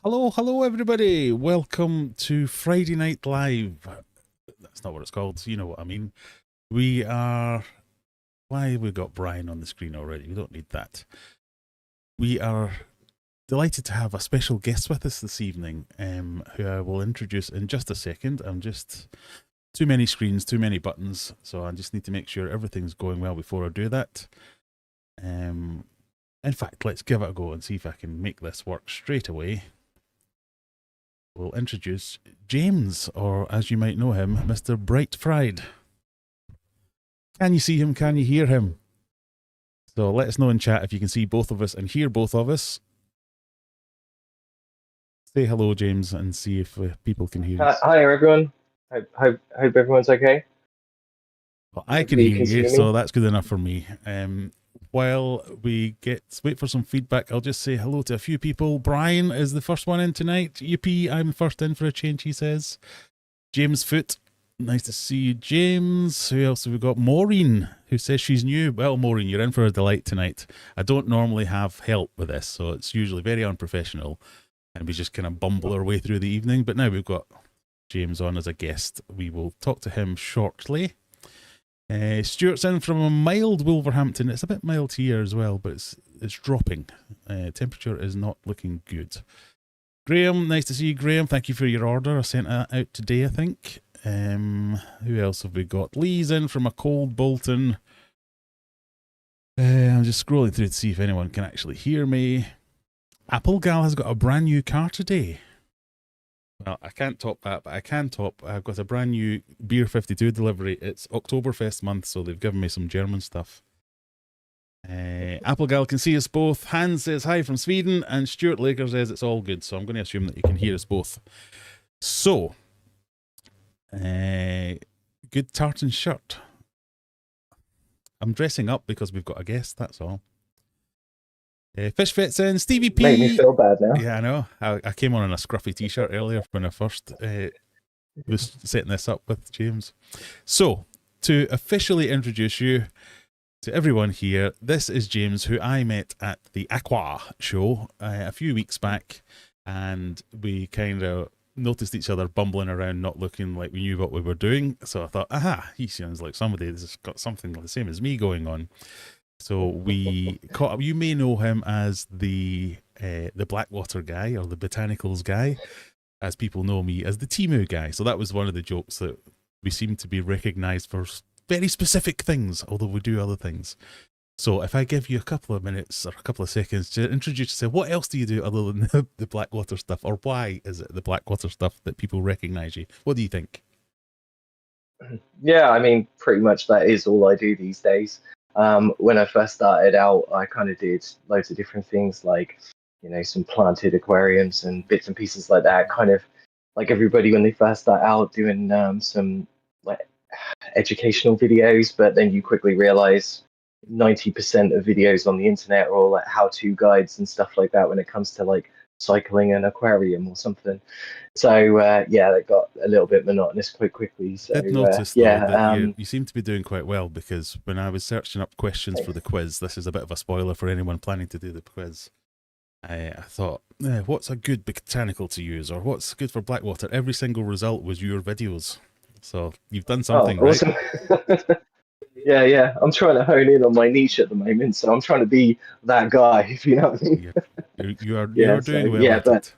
Hello, hello, everybody. Welcome to Friday Night Live. That's not what it's called. You know what I mean. We are. Why have we got Brian on the screen already? We don't need that. We are delighted to have a special guest with us this evening, who I will introduce in just a second. I'm just too many screens, too many buttons, so I just need to make sure everything's going well before I do that. In fact, let's give it a go and see if I can make this work straight away. We'll introduce James, or as you might know him, Mr. Bright Fried. Can you see him? Can you hear him? So let us know in chat if you can see both of us and hear both of us. Say hello, James, and see if people can hear you. Hi everyone. Hope everyone's okay. Well, I can hear you, so that's good enough for me. While we wait for some feedback, I'll just say hello to a few people. Brian is the first one in tonight. Yippee, I'm first in for a change, he says. James Foot, nice to see you, James. Who else have we got? Maureen, who says she's new. Well, Maureen, you're in for a delight tonight. I don't normally have help with this, so it's usually very unprofessional, and we just kind of bumble our way through the evening. But now we've got James on as a guest. We will talk to him shortly. Stuart's in from a mild Wolverhampton. It's a bit mild here as well, but it's dropping. Temperature is not looking good. Graham, nice to see you, Graham. Thank you for your order. I sent that out today, I think. Who else have we got? Lee's in from a cold Bolton. I'm just scrolling through to see if anyone can actually hear me. Applegal has got a brand new car today. Well, I can't top that, but I can top. I've got a brand new Beer 52 delivery. It's Oktoberfest month, so they've given me some German stuff. Applegal can see us both. Hans says hi from Sweden, and Stuart Laker says it's all good, so I'm going to assume that you can hear us both. So, good tartan shirt. I'm dressing up because we've got a guest, that's all. Fish Fits in, Stevie P. Made me feel bad now. Yeah, I know. I came on in a scruffy t-shirt earlier when I first was setting this up with James. So, to officially introduce you to everyone here, this is James, who I met at the Aqua show a few weeks back, and we kind of noticed each other bumbling around, not looking like we knew what we were doing. So I thought, aha, he sounds like somebody that's got something the same as me going on. So we caught up. You may know him as the Blackwater guy, or the Botanicals guy, as people know me as the Timu guy. So that was one of the jokes, that we seem to be recognised for very specific things, although we do other things. So if I give you a couple of minutes or a couple of seconds to introduce yourself, what else do you do other than the Blackwater stuff, or why is it the Blackwater stuff that people recognise you? What do you think? Yeah, I mean, pretty much that is all I do these days. When I first started out, I kind of did loads of different things, like, some planted aquariums and bits and pieces like that. Kind of like everybody when they first start out, doing some like educational videos, but then you quickly realize 90% of videos on the internet are all like how-to guides and stuff like that when it comes to like cycling an aquarium or something. So yeah, that got a little bit monotonous quite quickly. So I'd noticed yeah, though that you seem to be doing quite well, because when I was searching up questions for the quiz, this is a bit of a spoiler for anyone planning to do the quiz. I thought, what's a good botanical to use, or what's good for Blackwater? Every single result was your videos. So you've done something, awesome. right? Yeah. I'm trying to hone in on my niche at the moment, so I'm trying to be that guy, if you know what I mean. You are doing well at it.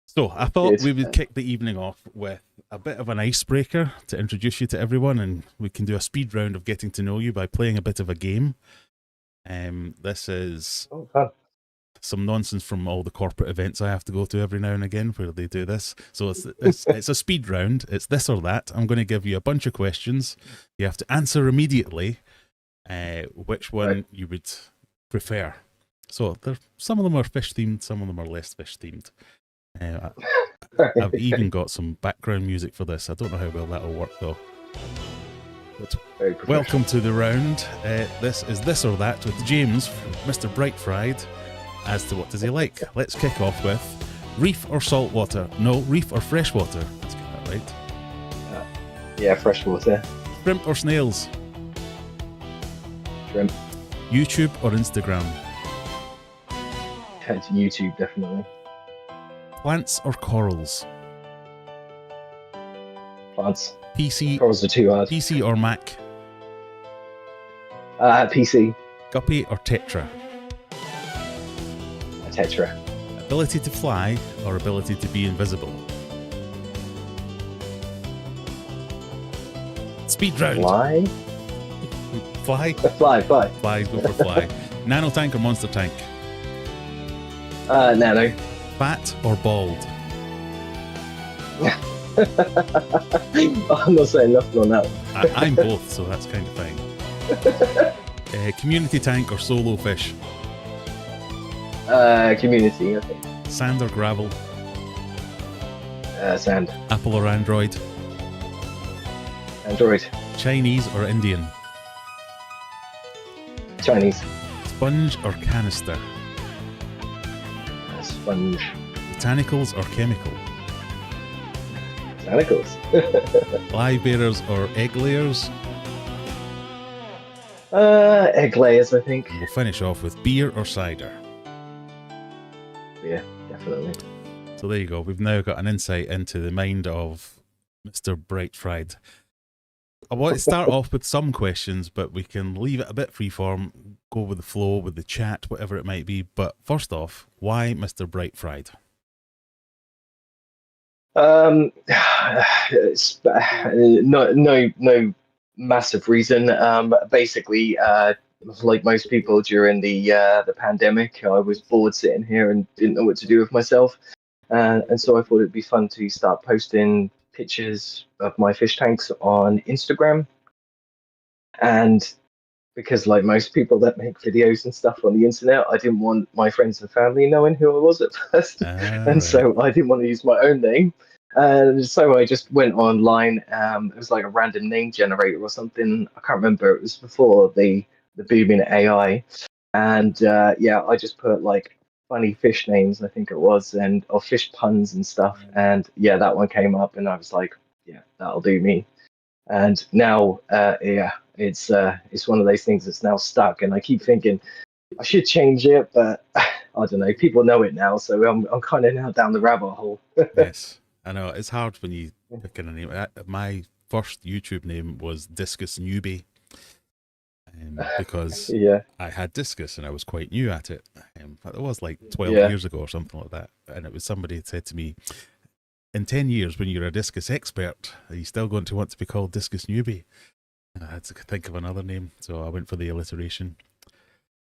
So I thought we would kick the evening off with a bit of an icebreaker to introduce you to everyone, and we can do a speed round of getting to know you by playing a bit of a game. This is some nonsense from all the corporate events I have to go to every now and again where they do this. So it's a speed round. It's this or that. I'm going to give you a bunch of questions. You have to answer immediately which one you would prefer. So some of them are fish themed, some of them are less fish themed. I've even got some background music for this. I don't know how well that'll work though. But welcome to the round. This is This or That with James, Mr. Bright Fried. As to what does he like? Let's kick off with reef or saltwater? No, reef or freshwater? Let's get that right. Yeah, freshwater. Shrimp or snails? Shrimp. YouTube or Instagram? It's YouTube, definitely. Plants or corals? Plants. PC. Corals are too hard. PC or Mac? PC. Guppy or Tetra? Tetra. Ability to fly or ability to be invisible? Speed round. Fly? Fly? Fly. Fly, go for fly. Nano tank or monster tank? Nano. Fat or bald? I'm not saying nothing on that one. I'm both, so that's kind of fine. Community tank or solo fish? Community, I think. Sand or gravel? Sand. Apple or Android? Android. Chinese or Indian? Chinese. Sponge or canister? Sponge. Botanicals or chemical? Botanicals. Live bearers or egg layers? Egg layers, I think. And we'll finish off with beer or cider? Yeah, definitely. So there you go. We've now got an insight into the mind of Mr. Bright Fried. I want to start off with some questions, but we can leave it a bit freeform, go with the flow, with the chat, whatever it might be. But first off, why Mr. Bright Fried? No massive reason. Basically, like most people during the pandemic, I was bored sitting here and didn't know what to do with myself, and so I thought it'd be fun to start posting pictures of my fish tanks on Instagram. And because, like most people that make videos and stuff on the internet, I didn't want my friends and family knowing who I was at first, and so I didn't want to use my own name. And so I just went online. It was like a random name generator or something. I can't remember. It was before the boom in AI. And yeah, I just put like funny fish names, I think it was, or fish puns and stuff. And yeah, that one came up, and I was like, yeah, that'll do me. And now, yeah, it's one of those things that's now stuck. And I keep thinking I should change it, but I don't know. People know it now, so I'm kind of now down the rabbit hole. Yes. I know it's hard when you pick a name. My first YouTube name was Discus Newbie, because yeah, I had discus and I was quite new at it. It was like 12 years ago or something like that. And it was somebody that said to me, in 10 years, when you're a discus expert, are you still going to want to be called Discus Newbie? And I had to think of another name, so I went for the alliteration.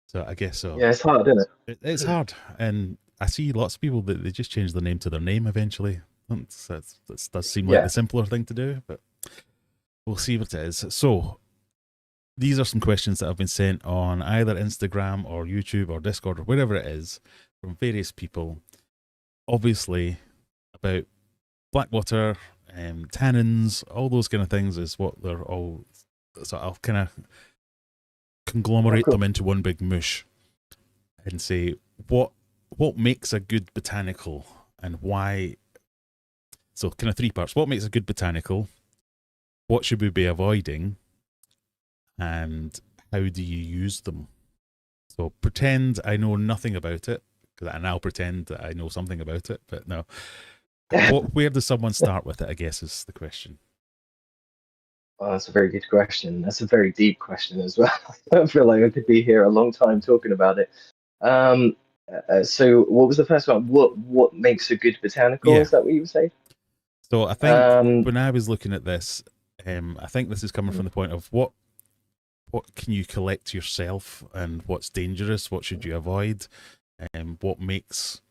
So I guess so. Yeah, it's hard, isn't it? It's hard. And I see lots of people that they just change their name to their name eventually. That does seem like the simpler thing to do, but we'll see what it is. So these are some questions that have been sent on either Instagram or YouTube or Discord or wherever it is from various people. Obviously about blackwater, tannins, all those kind of things is what they're all. So I'll kind of conglomerate them into one big mush and say what makes a good botanical and why. So kind of three parts. What makes a good botanical? What should we be avoiding? And how do you use them? So pretend I know nothing about it, because I now pretend that I know something about it, but no. Where does someone start with it, I guess, is the question. Well, that's a very good question. That's a very deep question as well. I feel like I could be here a long time talking about it. So what was the first one? What makes a good botanical? Is that what you were saying? So I think when I was looking at this, I think this is coming from the point of what can you collect yourself and what's dangerous, what should you avoid, what makes...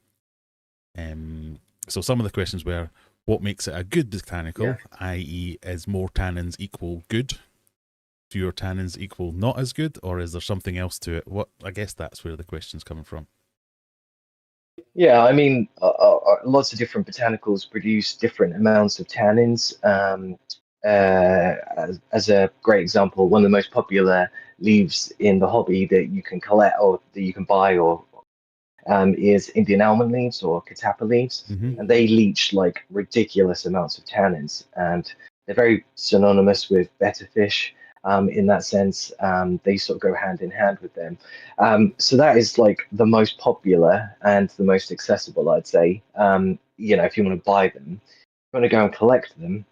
So some of the questions were, what makes it a good botanical, i.e. is more tannins equal good? Fewer tannins equal not as good? Or is there something else to it? I guess that's where the question's coming from. Yeah, I mean, lots of different botanicals produce different amounts of tannins. As a great example, one of the most popular leaves in the hobby that you can collect or that you can buy is Indian almond leaves or catappa leaves, and they leach like ridiculous amounts of tannins, and they're very synonymous with better fish. In that sense, they sort of go hand in hand with them. So that is like the most popular and the most accessible, I'd say. if you want to buy them, you want to go and collect them.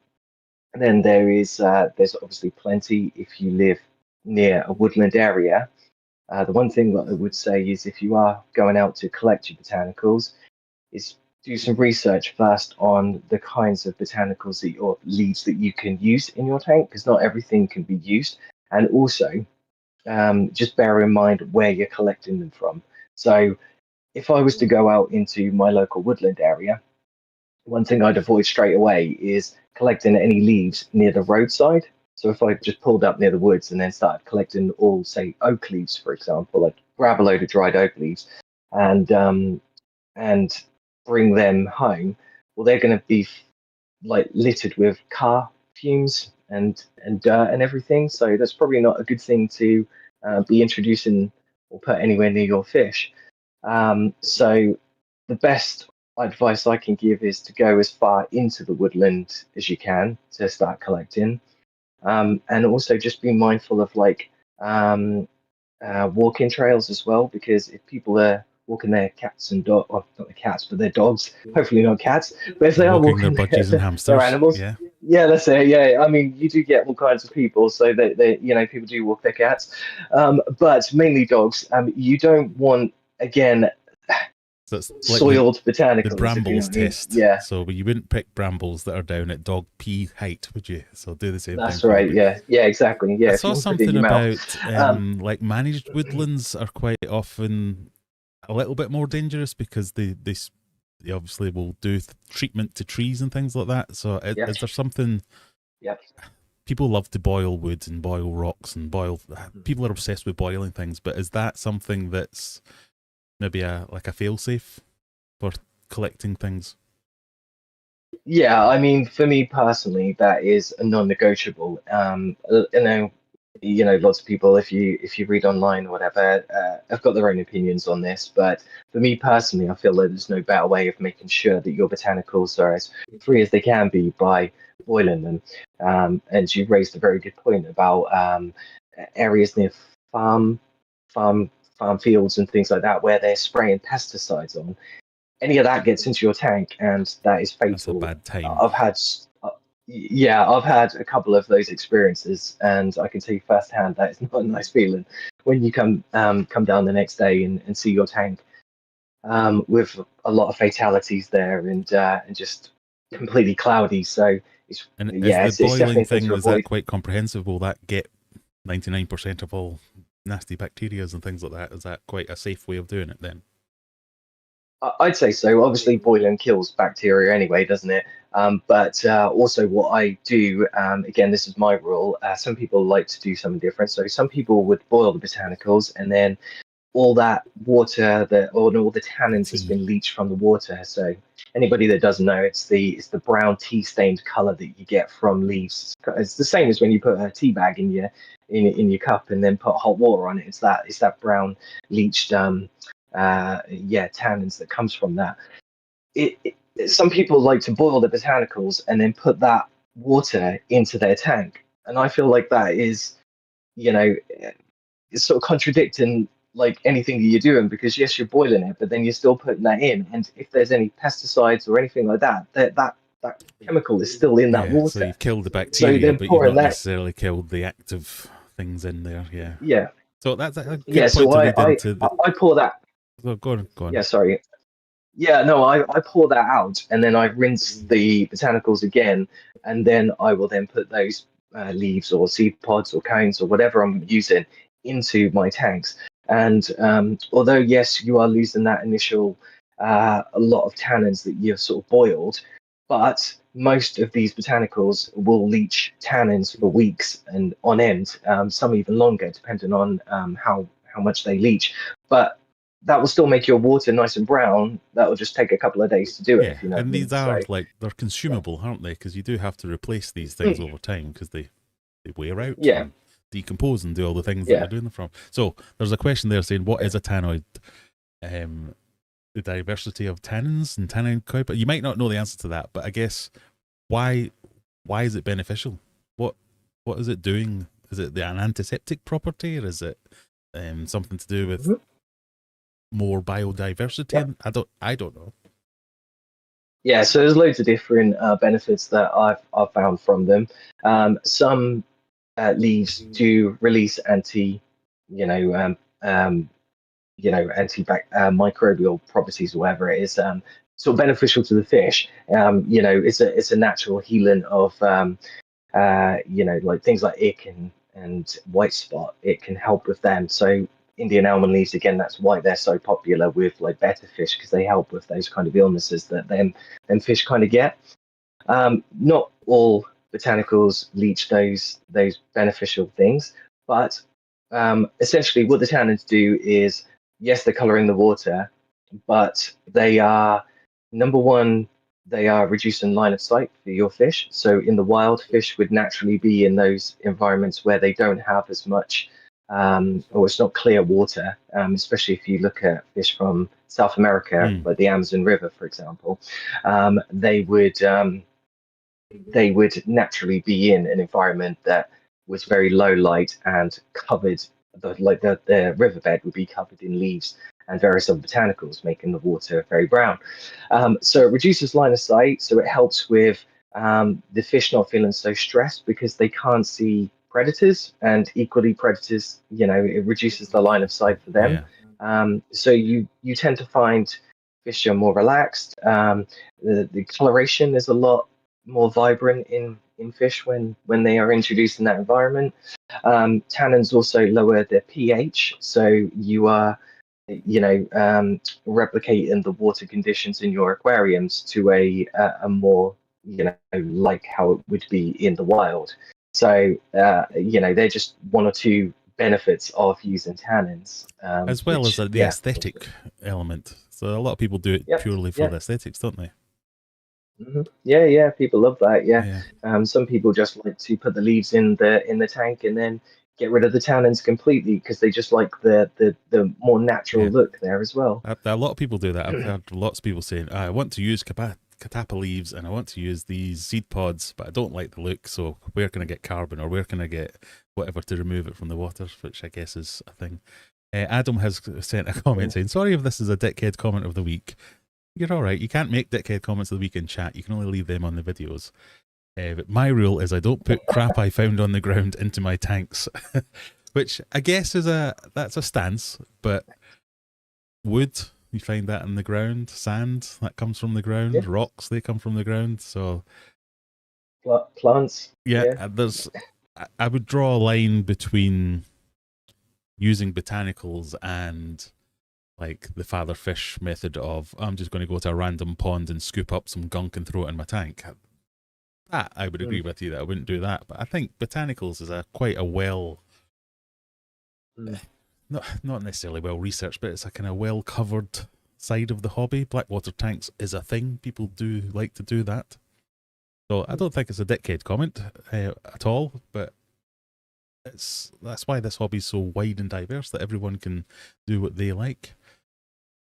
And then there's obviously plenty if you live near a woodland area. The one thing that I would say is if you are going out to collect your botanicals, is do some research first on the kinds of botanicals or leaves that you can use in your tank, because not everything can be used. And also, just bear in mind where you're collecting them from. So if I was to go out into my local woodland area, one thing I'd avoid straight away is collecting any leaves near the roadside. So if I just pulled up near the woods and then started collecting all, say, oak leaves, for example, like grab a load of dried oak leaves and bring them home, well, they're going to be like littered with car fumes and dirt and everything. So that's probably not a good thing to be introducing or put anywhere near your fish. So the best advice I can give is to go as far into the woodland as you can to start collecting, and also just be mindful of like walking trails as well, because if people are walking their cats and dogs, or not the cats, but their dogs, hopefully not cats, but if they are walking their walking budgies and hamsters, their animals, yeah. Yeah, that's it. Yeah, I mean, you do get all kinds of people, so that people do walk their cats, but mainly dogs. You don't want, again, So it's like soiled botanicals. the brambles if you know test. Yeah. So you wouldn't pick brambles that are down at dog pee height, would you? So do the same thing. That's right. Yeah. Yeah. Exactly. Yeah. I If you saw want to put it in something your about mouth. like managed woodlands are quite often a little bit more dangerous because they obviously will do treatment to trees and things like that. So Yep. is there something? Yep. People love to boil wood and boil rocks and boil. People are obsessed with boiling things, but is that something that's maybe like a failsafe for collecting things? Yeah, I mean, for me personally, that is a non-negotiable. Lots of people, if you read online or whatever, have got their own opinions on this. But for me personally, I feel that there's no better way of making sure that your botanicals are as free as they can be by boiling them. And you raised a very good point about areas near farm, farm, farm fields and things like that where they're spraying pesticides on. Any of that gets into your tank, and that is fatal. That's a bad time. I've had a couple of those experiences, and I can tell you firsthand that it's not a nice feeling when you come down the next day and see your tank with a lot of fatalities there and just completely cloudy. So it's the boiling definitely thing, to is that avoid. quite comprehensive? Will that get 99% of all nasty bacterias and things like that? Is that quite a safe way of doing it then? I'd say so. Obviously, boiling kills bacteria anyway, doesn't it? But also, what I do, again, this is my rule. Some people like to do something different. So some people would boil the botanicals, and then all that water, all the tannins has been leached from the water. So anybody that doesn't know, it's the brown tea stained color that you get from leaves. It's the same as when you put a tea bag in your cup and then put hot water on it. It's that brown leached tannins that comes from that. Some people like to boil the botanicals and then put that water into their tank, and I feel like that is, it's sort of contradicting like anything that you're doing, because yes, you're boiling it, but then you're still putting that in, and if there's any pesticides or anything like that, that chemical is still in that water. So you've killed the bacteria, but you've not necessarily killed the active things in there. Yeah. So that's a good point to lead into. I pour that. Oh, go on. Yeah, sorry. Yeah, no, I pour that out, and then I rinse the botanicals again, and then I will then put those leaves or seed pods or cones or whatever I'm using into my tanks. And although, yes, you are losing that initial a lot of tannins that you've sort of boiled, but most of these botanicals will leach tannins for weeks and on end, some even longer, depending on how much they leach. But that will still make your water nice and brown. That will just take a couple of days to do it. If you know and these are so, they're consumable, aren't they? Because you do have to replace these things over time because they wear out and decompose and do all the things that you're doing them from. So there's a question there saying, what is a tannoid? The diversity of tannins and tannin cowpea. You might not know the answer to that, but I guess why is it beneficial? What is it doing? Is it an antiseptic property, or is it something to do with more biodiversity? I don't know. Yeah, so there's loads of different benefits that I've found from them. Some leaves do release you know, um, um, microbial properties or whatever it is, sort of beneficial to the fish. It's a natural healing of like things like ick and white spot. It can help with them. So Indian almond leaves, again, that's why they're so popular with like betta fish, because they help with those kind of illnesses that them fish kind of get. Not all botanicals leach those beneficial things, but essentially what the tannins do is, yes, they're coloring the water, but they are, number one, they are reducing line of sight for your fish. So in the wild, fish would naturally be in those environments where they don't have as much, or it's not clear water, especially if you look at fish from South America, like the Amazon River, for example. Um, they would um, they would naturally be in an environment that was very low light and covered, the riverbed would be covered in leaves and various other botanicals, making the water very brown. So it reduces line of sight, so it helps with the fish not feeling so stressed because they can't see predators, and equally predators, it reduces the line of sight for them. So you tend to find fish are more relaxed. The coloration is a lot more vibrant in fish when they are introduced in that environment. Tannins also lower their pH, so you are, replicating the water conditions in your aquariums to a more, like how it would be in the wild. So they're just one or two benefits of using tannins, as well as the aesthetic element. So a lot of people do it purely for the aesthetics, don't they? Mm-hmm. Yeah, people love that. Yeah. Some people just like to put the leaves in the tank and then get rid of the tannins completely because they just like the more natural look there as well. A lot of people do that. I've heard lots of people saying, I want to use catappa leaves and I want to use these seed pods, but I don't like the look, so where can I get carbon, or where can I get whatever to remove it from the water, which I guess is a thing. Adam has sent a comment saying, sorry if this is a dickhead comment of the week. You're all right. You can't make dickhead comments of the week in chat. You can only leave them on the videos. But my rule is I don't put crap I found on the ground into my tanks, which I guess that's a stance. But wood, you find that in the ground. Sand, that comes from the ground. Rocks, they come from the ground. So plants. I would draw a line between using botanicals and like the father fish method of, I'm just going to go to a random pond and scoop up some gunk and throw it in my tank. That I would agree with you that I wouldn't do that. But I think botanicals is quite a well, not necessarily well researched, but it's a kind of well covered side of the hobby. Blackwater tanks is a thing. People do like to do that. So I don't think it's a dickhead comment at all, but that's why this hobby is so wide and diverse, that everyone can do what they like.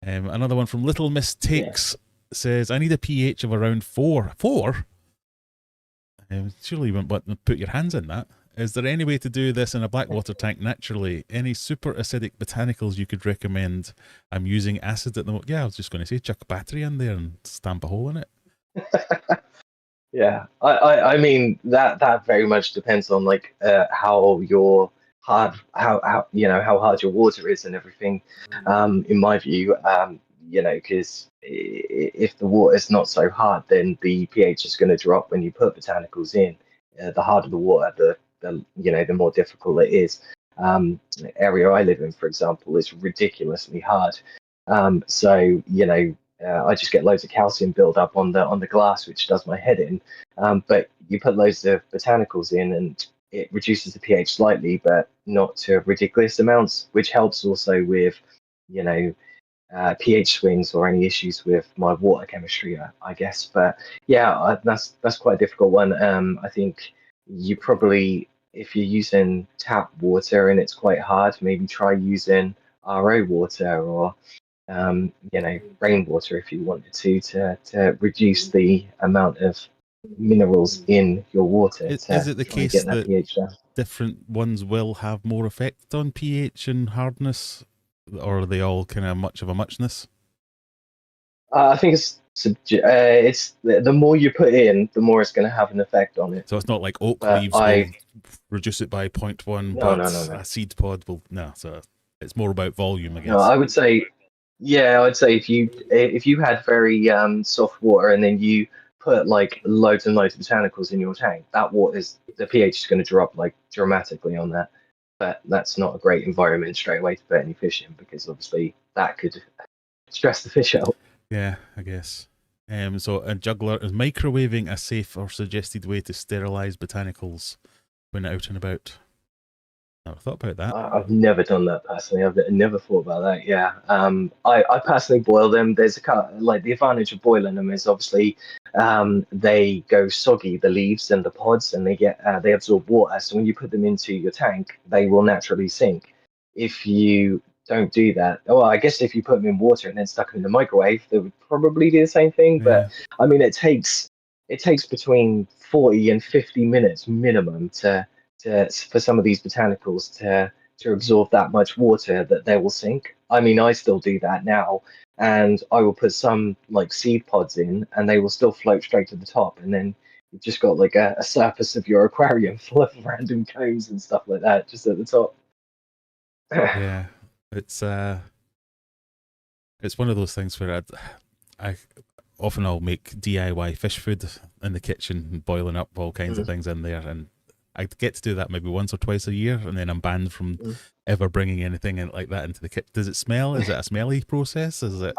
Another one from Little Mistakes says, I need a pH of around 4. 4? Surely you wouldn't want to put your hands in that. Is there any way to do this in a blackwater tank naturally? Any super acidic botanicals you could recommend? I'm using acid at the moment. Yeah, I was just going to say, chuck battery in there and stamp a hole in it. Yeah, I mean that very much depends on like how your hard how how hard your water is and everything. In my view, because if the water is not so hard, then the pH is going to drop when you put botanicals in. The harder the water, the more difficult it is. The area I live in, for example, is ridiculously hard. So I just get loads of calcium build up on the glass, which does my head in. But you put loads of botanicals in, and it reduces the pH slightly, but not to ridiculous amounts, which helps also with, pH swings or any issues with my water chemistry, I guess. But yeah, that's quite a difficult one. I think you probably, if you're using tap water and it's quite hard, maybe try using RO water or rainwater if you wanted to reduce the amount of minerals in your water. Is it the case that different ones will have more effect on pH and hardness, or are they all kind of much of a muchness? I think it's it's the more you put in, the more it's going to have an effect on it. So it's not like oak But leaves will reduce it by 0.1, no, but a seed pod will no. So it's more about volume, I guess. No, I would say, yeah, I'd say if you had very soft water and then you put like loads and loads of botanicals in your tank, that water is the pH is going to drop like dramatically on that. But that's not a great environment straight away to put any fish in because obviously that could stress the fish out. Yeah, I guess. So a juggler is microwaving a safe or suggested way to sterilize botanicals when out and about. Never thought about that. I've never done that personally. I've never thought about that. Yeah. I personally boil them. There's like the advantage of boiling them is obviously they go soggy, the leaves and the pods, and they absorb water. So when you put them into your tank, they will naturally sink. If you don't do that, well, I guess if you put them in water and then stuck them in the microwave, they would probably do the same thing. But I mean, it takes between 40 and 50 minutes minimum for some of these botanicals to absorb that much water that they will sink. I mean, I still do that now, and I will put some like seed pods in, and they will still float straight to the top, and then you've just got like a surface of your aquarium full of random cones and stuff like that just at the top. Yeah, it's one of those things where I often I'll make DIY fish food in the kitchen, boiling up all kinds of things in there, and I get to do that maybe once or twice a year, and then I'm banned from ever bringing anything in like that into the kitchen. Does it smell? Is it a smelly process? Is it?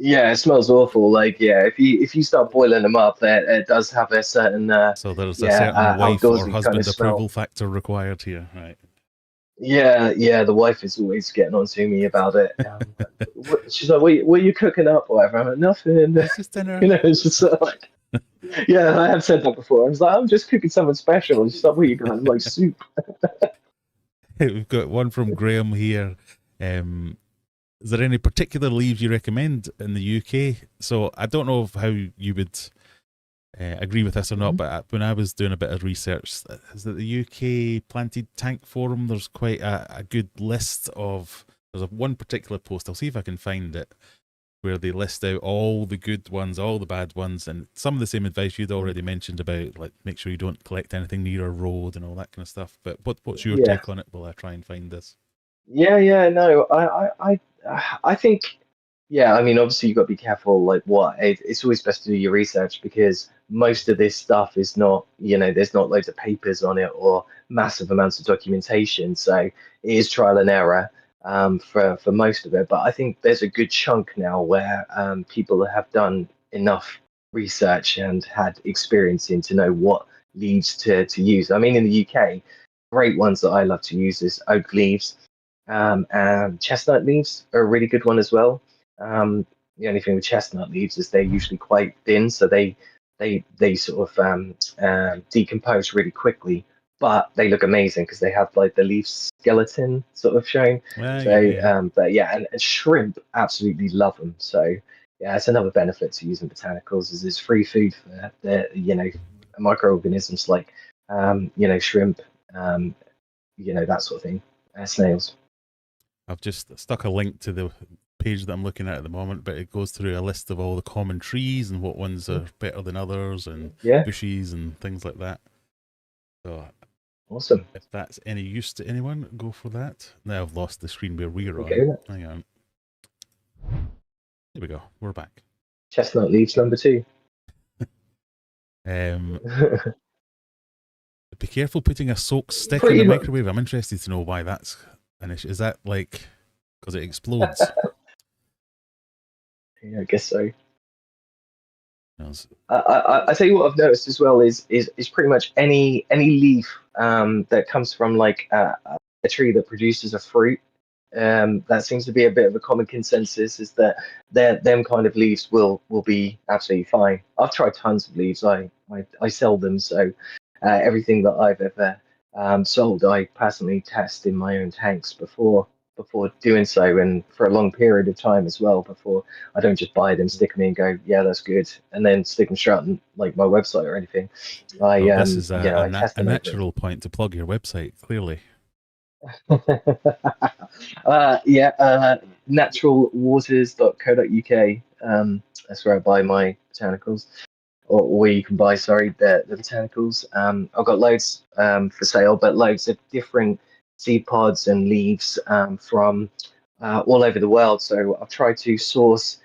Yeah, it smells awful. Like, yeah, if you start boiling them up, it does have a certain so there's a certain wife or husband kind of approval factor required here, right? Yeah, the wife is always getting on to me about it. She's like, what are you cooking up or whatever? I'm like, nothing. It's just dinner. It's just like, yeah, I have said that before. I was like, I'm just cooking something special. And she's like, what are you going like soup? We've got one from Graham here. Is there any particular leaves you recommend in the UK? So I don't know how you would agree with this or not, but when I was doing a bit of research, is that the UK Planted Tank Forum, there's quite a good list of, there's one particular post, I'll see if I can find it, where they list out all the good ones, all the bad ones, and some of the same advice you'd already mentioned about, like, make sure you don't collect anything near a road and all that kind of stuff. But what's your take on it while I try and find this? No, I think, yeah, I mean, obviously you've got to be careful, like it's always best to do your research because most of this stuff is not, there's not loads of papers on it or massive amounts of documentation. So it is trial and error for most of it. But I think there's a good chunk now where people have done enough research and had experience in to know what leaves to use. I mean, in the UK, great ones that I love to use is oak leaves. And chestnut leaves are a really good one as well. The only thing with chestnut leaves is they're usually quite thin, so they sort of decompose really quickly. But they look amazing because they have like the leaf skeleton sort of showing. But yeah, and shrimp absolutely love them. So yeah, it's another benefit to using botanicals is it's free food for the microorganisms like shrimp, that sort of thing, snails. I've just stuck a link to the page that I'm looking at the moment, but it goes through a list of all the common trees and what ones are better than others and bushes and things like that. So awesome. If that's any use to anyone, go for that. Now I've lost the screen where we're on. Hang on. Here we go. We're back. Chestnut leaves number 2. Be careful putting a soaked stick in the microwave. I'm interested to know why that's an issue. Is that like because it explodes? Yeah, I guess so. I tell you what I've noticed as well is pretty much any leaf that comes from like a tree that produces a fruit. That seems to be a bit of a common consensus is that them kind of leaves will be absolutely fine. I've tried tons of leaves. I sell them, so everything that I've ever sold, I personally test in my own tanks before doing so, and for a long period of time as well. Before I don't just buy them, stick them in, and go, yeah, that's good, and then stick them straight on like my website or anything. This is a natural point to plug your website, clearly. Naturalwaters.co.uk. That's where I buy my botanicals, or where you can buy, sorry, the botanicals. I've got loads for sale, but loads of different seed pods and leaves from all over the world. So I've tried to source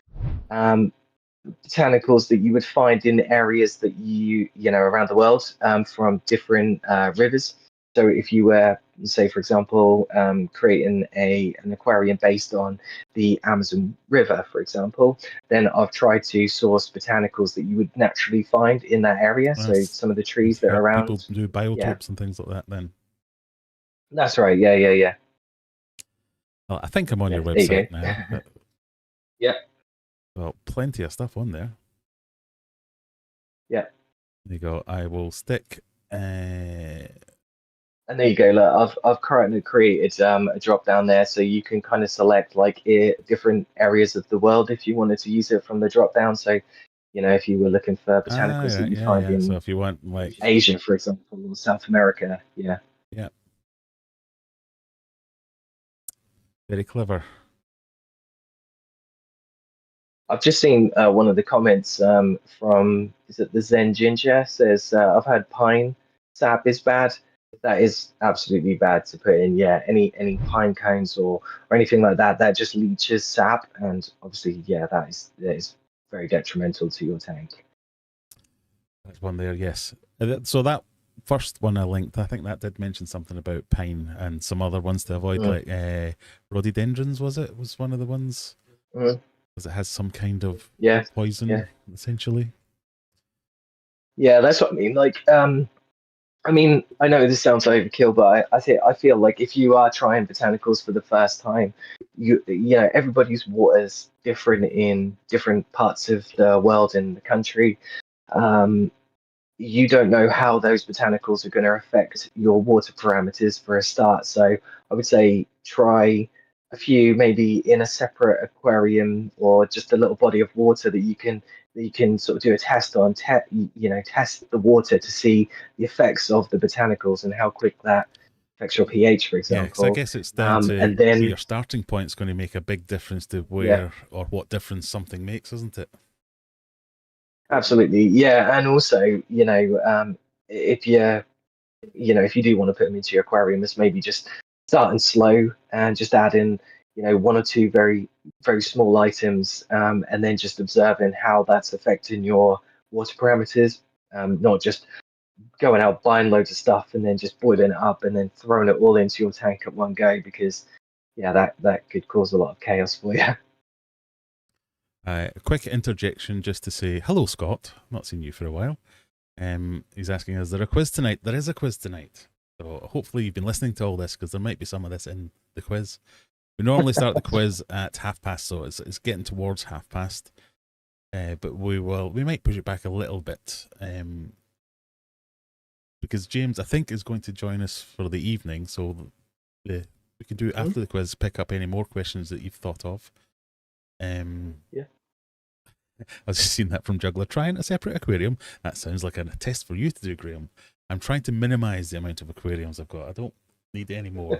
botanicals that you would find in areas that you know around the world from different rivers. So if you were, say, for example, creating an aquarium based on the Amazon River, for example, then I've tried to source botanicals that you would naturally find in that area. So some of the trees that are around. People do biotopes and things like that then. That's right. Yeah. Well, I think I'm on your website now. Yeah. Well, plenty of stuff on there. Yeah. There you go. I will stick. And there you go. Look, I've currently created a drop down there, so you can kind of select like different areas of the world if you wanted to use it from the drop down. So, you know, if you were looking for botanicals that you find in, so if you want like Asia, for example, or South America, yeah. Very clever. I've just seen one of the comments from, is it the Zen Ginger, says, I've heard pine sap is bad. That is absolutely bad to put in. Yeah, any pine cones or anything like that, that just leaches sap. And obviously, yeah, that is very detrimental to your tank. There's one there, yes. So that first one I linked, I think that did mention something about pine and some other ones to avoid, like rhododendrons, was one of the ones? Because it has some kind of poison, essentially. Yeah, that's what I mean. Like, I mean, I know this sounds overkill, but I feel like if you are trying botanicals for the first time, you know, everybody's water's different in different parts of the world and the country. You don't know how those botanicals are going to affect your water parameters for a start. So I would say try a few maybe in a separate aquarium or just a little body of water that you can sort of do a test on, test the water to see the effects of the botanicals and how quick that affects your pH, for example. Yeah, because I guess it's down to and then your starting point is going to make a big difference to where or what difference something makes, isn't it? Absolutely, yeah. And also, you know, if you do want to put them into your aquarium, it's maybe just starting slow and just add in, you know, one or two very, very small items, and then just observing how that's affecting your water parameters, not just going out buying loads of stuff and then just boiling it up and then throwing it all into your tank at one go, because that could cause a lot of chaos for you. A quick interjection just to say hello, Scott. Not seen you for a while. He's asking, is there a quiz tonight? There is a quiz tonight. So hopefully you've been listening to all this, because there might be some of this in the quiz. We normally start the quiz at past, so it's getting towards past. But we might push it back a little bit, because James, I think, is going to join us for the evening. So we can do after the quiz, pick up any more questions that you've thought of. I was just seeing that from Juggler. Trying a separate aquarium. That sounds like a test for you to do, Graham. I'm trying to minimize the amount of aquariums I've got. I don't need any more.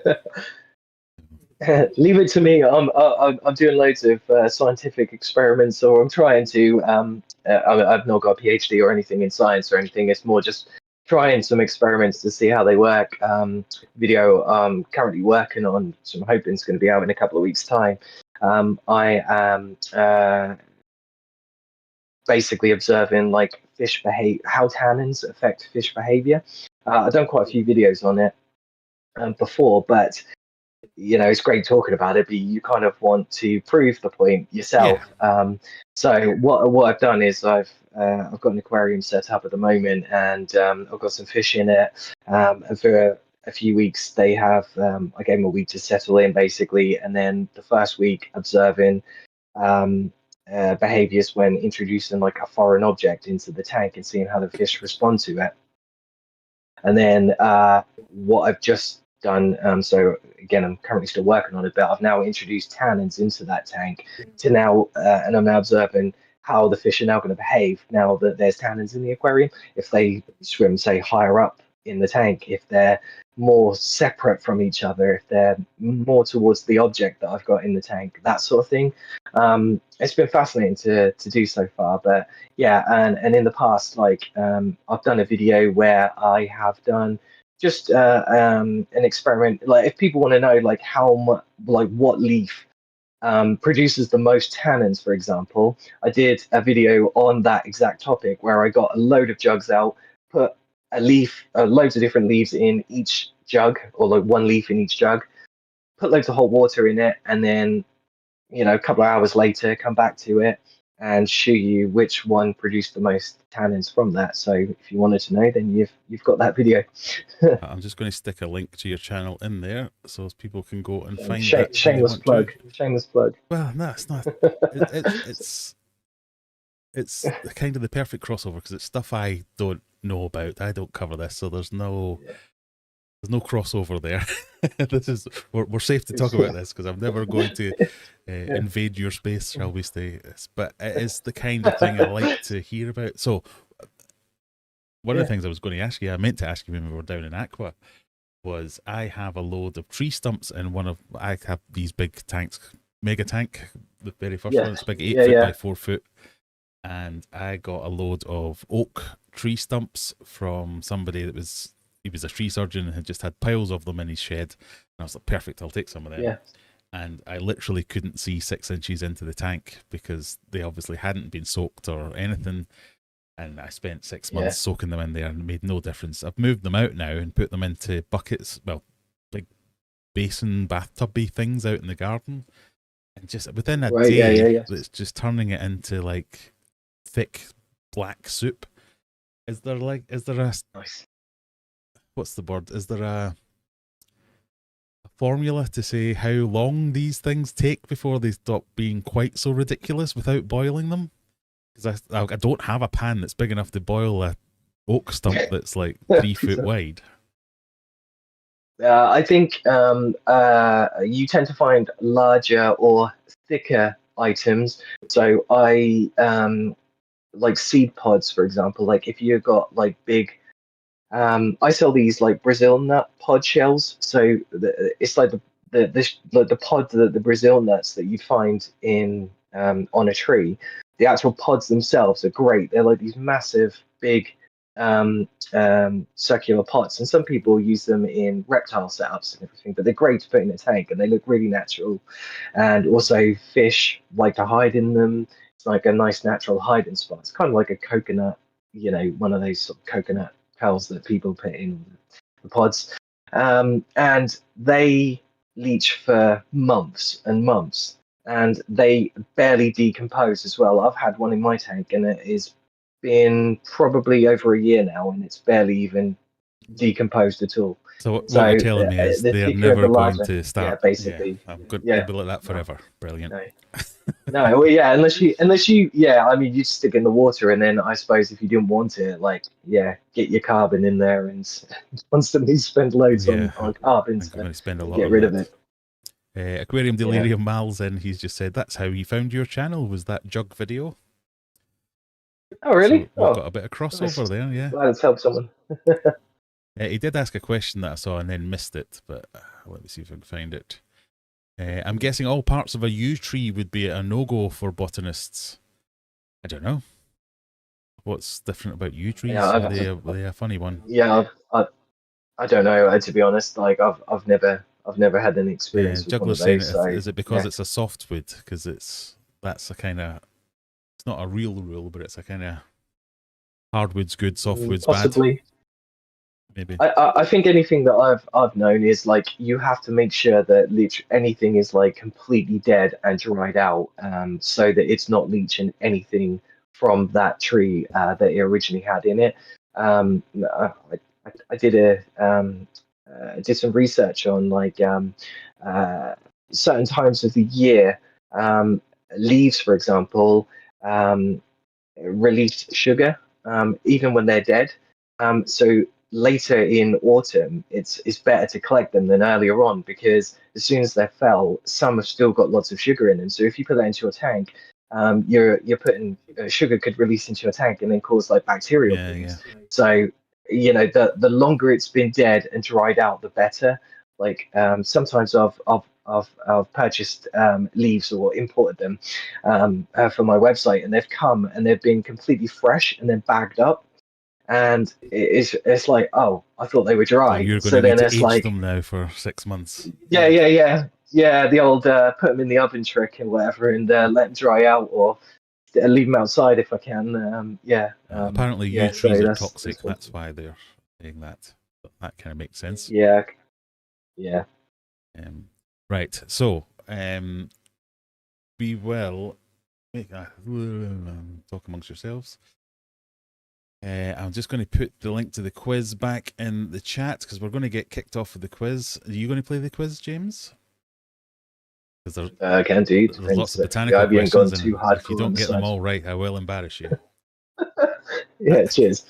Leave it to me. I'm doing loads of scientific experiments, or I'm trying to. I've not got a PhD or anything in science or anything. It's more just trying some experiments to see how they work. Video I'm currently working on, so I'm hoping it's going to be out in a couple of weeks' time. I am basically observing like fish behavior, how tannins affect fish behavior. I've done quite a few videos on it before, but you know, it's great talking about it, but you kind of want to prove the point yourself. So what I've done is I've got an aquarium set up at the moment, and I've got some fish in it, and for a few weeks they have I gave them a week to settle in basically, and then the first week observing behaviors when introducing like a foreign object into the tank and seeing how the fish respond to it. And then what I've just done, so again, I'm currently still working on it, but I've now introduced tannins into that tank to now, and I'm now observing how the fish are now going to behave now that there's tannins in the aquarium. If they swim, say, higher up in the tank, if they're more separate from each other, if they're more towards the object that I've got in the tank, that sort of thing. It's been fascinating to do so far. But yeah, and in the past, like I've done a video where I have done just an experiment. Like if people want to know like how much, like what leaf produces the most tannins, for example, I did a video on that exact topic where I got a load of jugs out, put loads of different leaves in each jug, or like one leaf in each jug, put loads of hot water in it, and then, a couple of hours later, come back to it and show you which one produced the most tannins from that. So if you wanted to know, then you've got that video. I'm just going to stick a link to your channel in there so people can go and find that. Shameless plug. Shameless plug. Well, no, it's not. It's kind of the perfect crossover because it's stuff I don't know about. I don't cover this, so there's no crossover there. We're safe to talk about this because I'm never going to invade your space, shall we say? But it is the kind of thing I like to hear about. So one of the things I was going to ask you, I meant to ask you when we were down in Aqua, was I have a load of tree stumps in I have these big tanks, mega tank, the very first one. It's big 8 foot by 4 foot. And I got a load of oak tree stumps from somebody he was a tree surgeon and had just had piles of them in his shed. And I was like, perfect, I'll take some of them. Yeah. And I literally couldn't see 6 inches into the tank because they obviously hadn't been soaked or anything. And I spent 6 months soaking them in there and it made no difference. I've moved them out now and put them into buckets, big basin, bathtubby things out in the garden. And just within a day, it's just turning it into like thick black soup. Is there a what's the word? Is there a formula to say how long these things take before they stop being quite so ridiculous without boiling them? Because I don't have a pan that's big enough to boil a oak stump that's like 3 foot wide. I think you tend to find larger or thicker items. So I like seed pods, for example. Like if you've got like big, I sell these like Brazil nut pod shells. So it's like the pod, the Brazil nuts that you'd find in on a tree. The actual pods themselves are great. They're like these massive, big circular pots, and some people use them in reptile setups and everything, but they're great to put in a tank and they look really natural. And also fish like to hide in them. It's like a nice natural hiding spot. It's kind of like a coconut, one of those sort of coconut shells that people put in the pods, and they leach for months and months, and they barely decompose as well. I've had one in my tank and it is been probably over a year now and it's barely even decomposed at all. So what you're telling me is they're never going to start. Yeah, basically. I'm good. They'll be like that forever. Brilliant. No, well, yeah, unless you, I mean, you'd stick in the water, and then I suppose if you didn't want it, get your carbon in there and constantly spend loads on carbon to spend a lot get rid of it. Aquarium Delirium Mal's in. He's just said that's how he found your channel, was that jug video. Oh, really? So we've got a bit of crossover there, yeah. Glad it's helped someone. He did ask a question that I saw and then missed it, but let me see if I can find it. I'm guessing all parts of a yew tree would be a no-go for botanists. I don't know. What's different about yew trees? Are they a funny one? Yeah, I don't know. To be honest, like I've never had an experience with one of those. So, is it because it's a softwood? Because that's a kind of, it's not a real rule, but it's a kind of hardwood's good, softwood's possibly. Bad. Maybe. I think anything that I've known is like you have to make sure that anything is like completely dead and dried out, so that it's not leaching anything from that tree that it originally had in it. I did did some research on like certain times of the year. Leaves, for example, release sugar even when they're dead. So later in autumn, it's better to collect them than earlier on, because as soon as they're fell, some have still got lots of sugar in them. So if you put that into your tank, you're putting sugar could release into your tank and then cause like bacterial things. So the longer it's been dead and dried out, the better. Like sometimes I've purchased leaves or imported them for my website, and they've come and they've been completely fresh and then bagged up, and it's like, oh, I thought they were So dry. you're going So to need then to it's age like, them now for 6 months. yeah, the old put them in the oven trick and whatever, and let them dry out, or leave them outside if I can. Apparently, yeah. trees So are that's toxic. That's why they're saying that. But that kind of makes sense. Yeah. Right. So we will talk amongst yourselves. I'm just going to put the link to the quiz back in the chat because we're going to get kicked off with the quiz. Are you going to play the quiz, James? Because can do. there's lots of botanical questions, and if you don't get them all right, I will embarrass you. Yeah, cheers.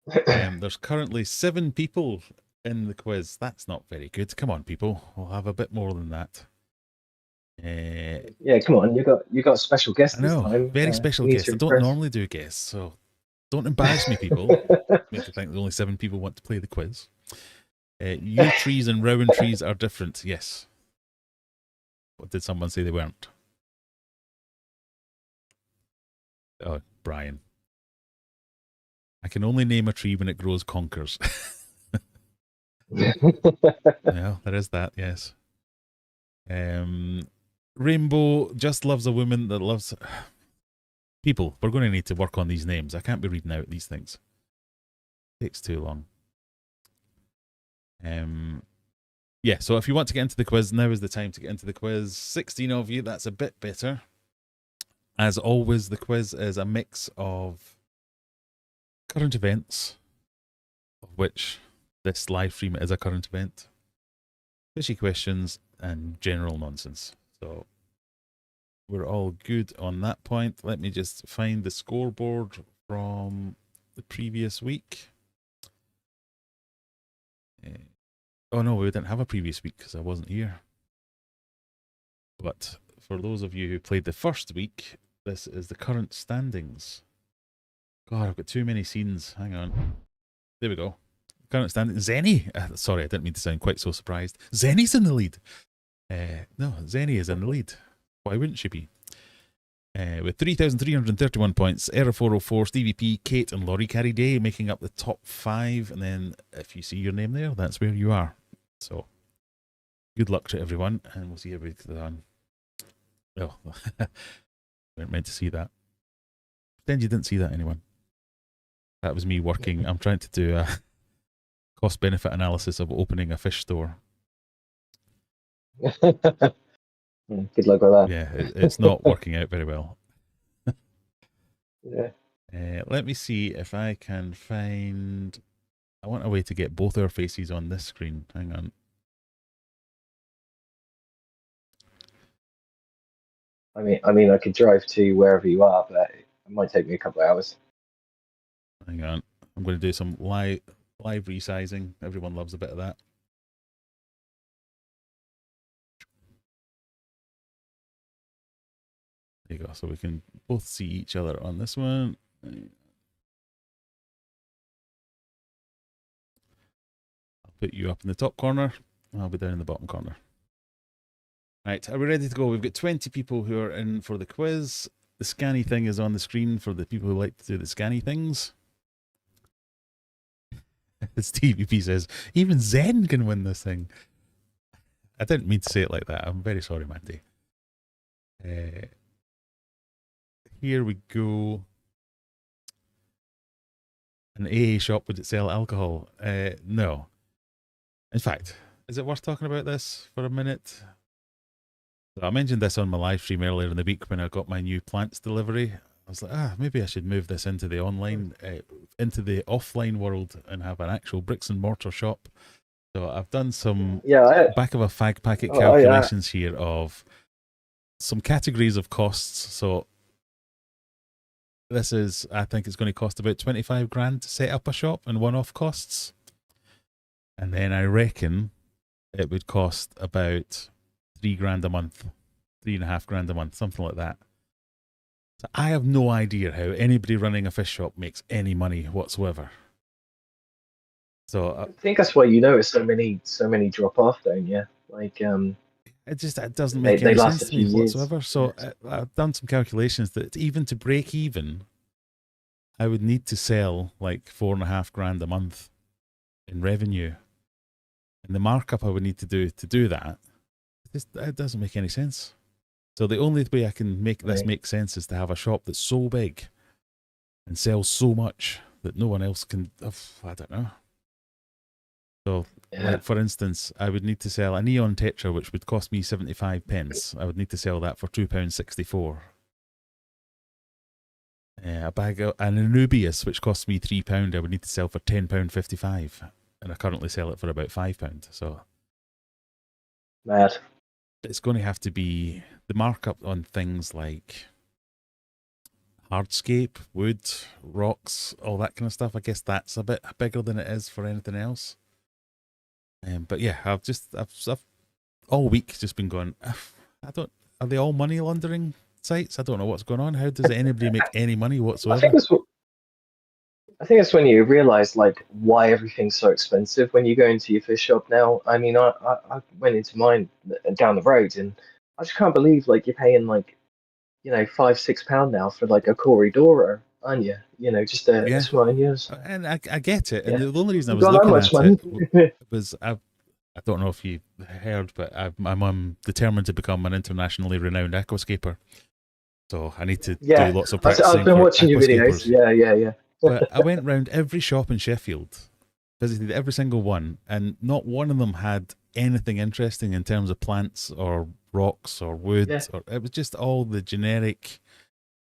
There's currently 7 people in the quiz. That's not very good. Come on, people. We'll have a bit more than that. Yeah, come on. You got a special guest this time. Very special guest. I don't normally do guests, so don't embarrass me, people. Make you think there's only 7 people want to play the quiz. Yew trees and rowan trees are different. Yes. What did someone say they weren't? Oh, Brian. I can only name a tree when it grows conkers. Well, there is that, yes. Rainbow just loves a woman that loves... People, we're going to need to work on these names. I can't be reading out these things. It takes too long. Yeah, so if you want to get into the quiz, now is the time to get into the quiz. 16 of you, that's a bit better. As always, the quiz is a mix of current events, of which this live stream is a current event, fishy questions, and general nonsense. So we're all good on that point. Let me just find the scoreboard from the previous week. Oh no, we didn't have a previous week because I wasn't here. But for those of you who played the first week, this is the current standings. God, I've got too many scenes. Hang on. There we go. Current standings. Zenny. Sorry, I didn't mean to sound quite so surprised. Zenny's in the lead. No, Zenny is in the lead. Why wouldn't she be? With 3,331 points, Era404, Stevie P, Kate, and Laurie Carey Day making up the top 5. And then if you see your name there, that's where you are. So good luck to everyone, and we'll see everybody on. Oh, weren't meant to see that. Pretend you didn't see that, anyone. That was me working. I'm trying to do a cost-benefit analysis of opening a fish store. Good luck with that. Yeah, it's not working out very well. Yeah. Let me see if I can find... I want a way to get both our faces on this screen. Hang on. I mean, I could drive to wherever you are, but it might take me a couple of hours. Hang on. I'm going to do some live resizing. Everyone loves a bit of that. There you go. So we can both see each other on this one. I'll put you up in the top corner. I'll be down in the bottom corner. Right, are we ready to go? We've got 20 people who are in for the quiz. The scanny thing is on the screen for the people who like to do the scanny things. Stevie P says, even Zen can win this thing. I didn't mean to say it like that. I'm very sorry, Mandy. Here we go. An AA shop, would it sell alcohol? No. In fact, is it worth talking about this for a minute? So I mentioned this on my live stream earlier in the week when I got my new plants delivery. I was like, maybe I should move this into the online, into the offline world and have an actual bricks and mortar shop. So I've done some back of a fag packet calculations here of some categories of costs. So this is, I think it's going to cost about 25 grand to set up a shop and one-off costs. And then I reckon it would cost about 3 grand a month, 3.5 grand a month, something like that. So I have no idea how anybody running a fish shop makes any money whatsoever. So I think that's why you notice so many drop off, don't you? Like it doesn't make they any last a sense to me few years. whatsoever. So I've done some calculations that even to break even, I would need to sell like $4.5 grand a month in revenue, and the markup I would need to do that, it doesn't make any sense. So the only way I can make this make sense is to have a shop that's so big and sells so much that no one else can. I don't know. So, like for instance, I would need to sell a neon tetra, which would cost me 75 pence. I would need to sell that for £2.64. A bag of an Anubius, which costs me £3, I would need to sell for £10.55, and I currently sell it for about £5. So, mad. It's going to have to be the markup on things like hardscape, wood, rocks, all that kind of stuff. I guess that's a bit bigger than it is for anything else. But yeah, I've all week just been going. Are they all money laundering sites? I don't know what's going on. How does anybody make any money whatsoever? I think that's when you realize like why everything's so expensive when you go into your fish shop now. I mean, I went into mine down the road, and I just can't believe like you're paying like £5-6 now for like a Corridoro, aren't you? Just a small years. And I get it. And the only reason I You was got that looking much at money. it was I don't know if you heard, but my mum determined to become an internationally renowned aquascaper. So I need to do lots of practicing. I've been watching your videos. Yeah. But I went round every shop in Sheffield, visited every single one, and not one of them had anything interesting in terms of plants or rocks or wood. Or it was just all the generic.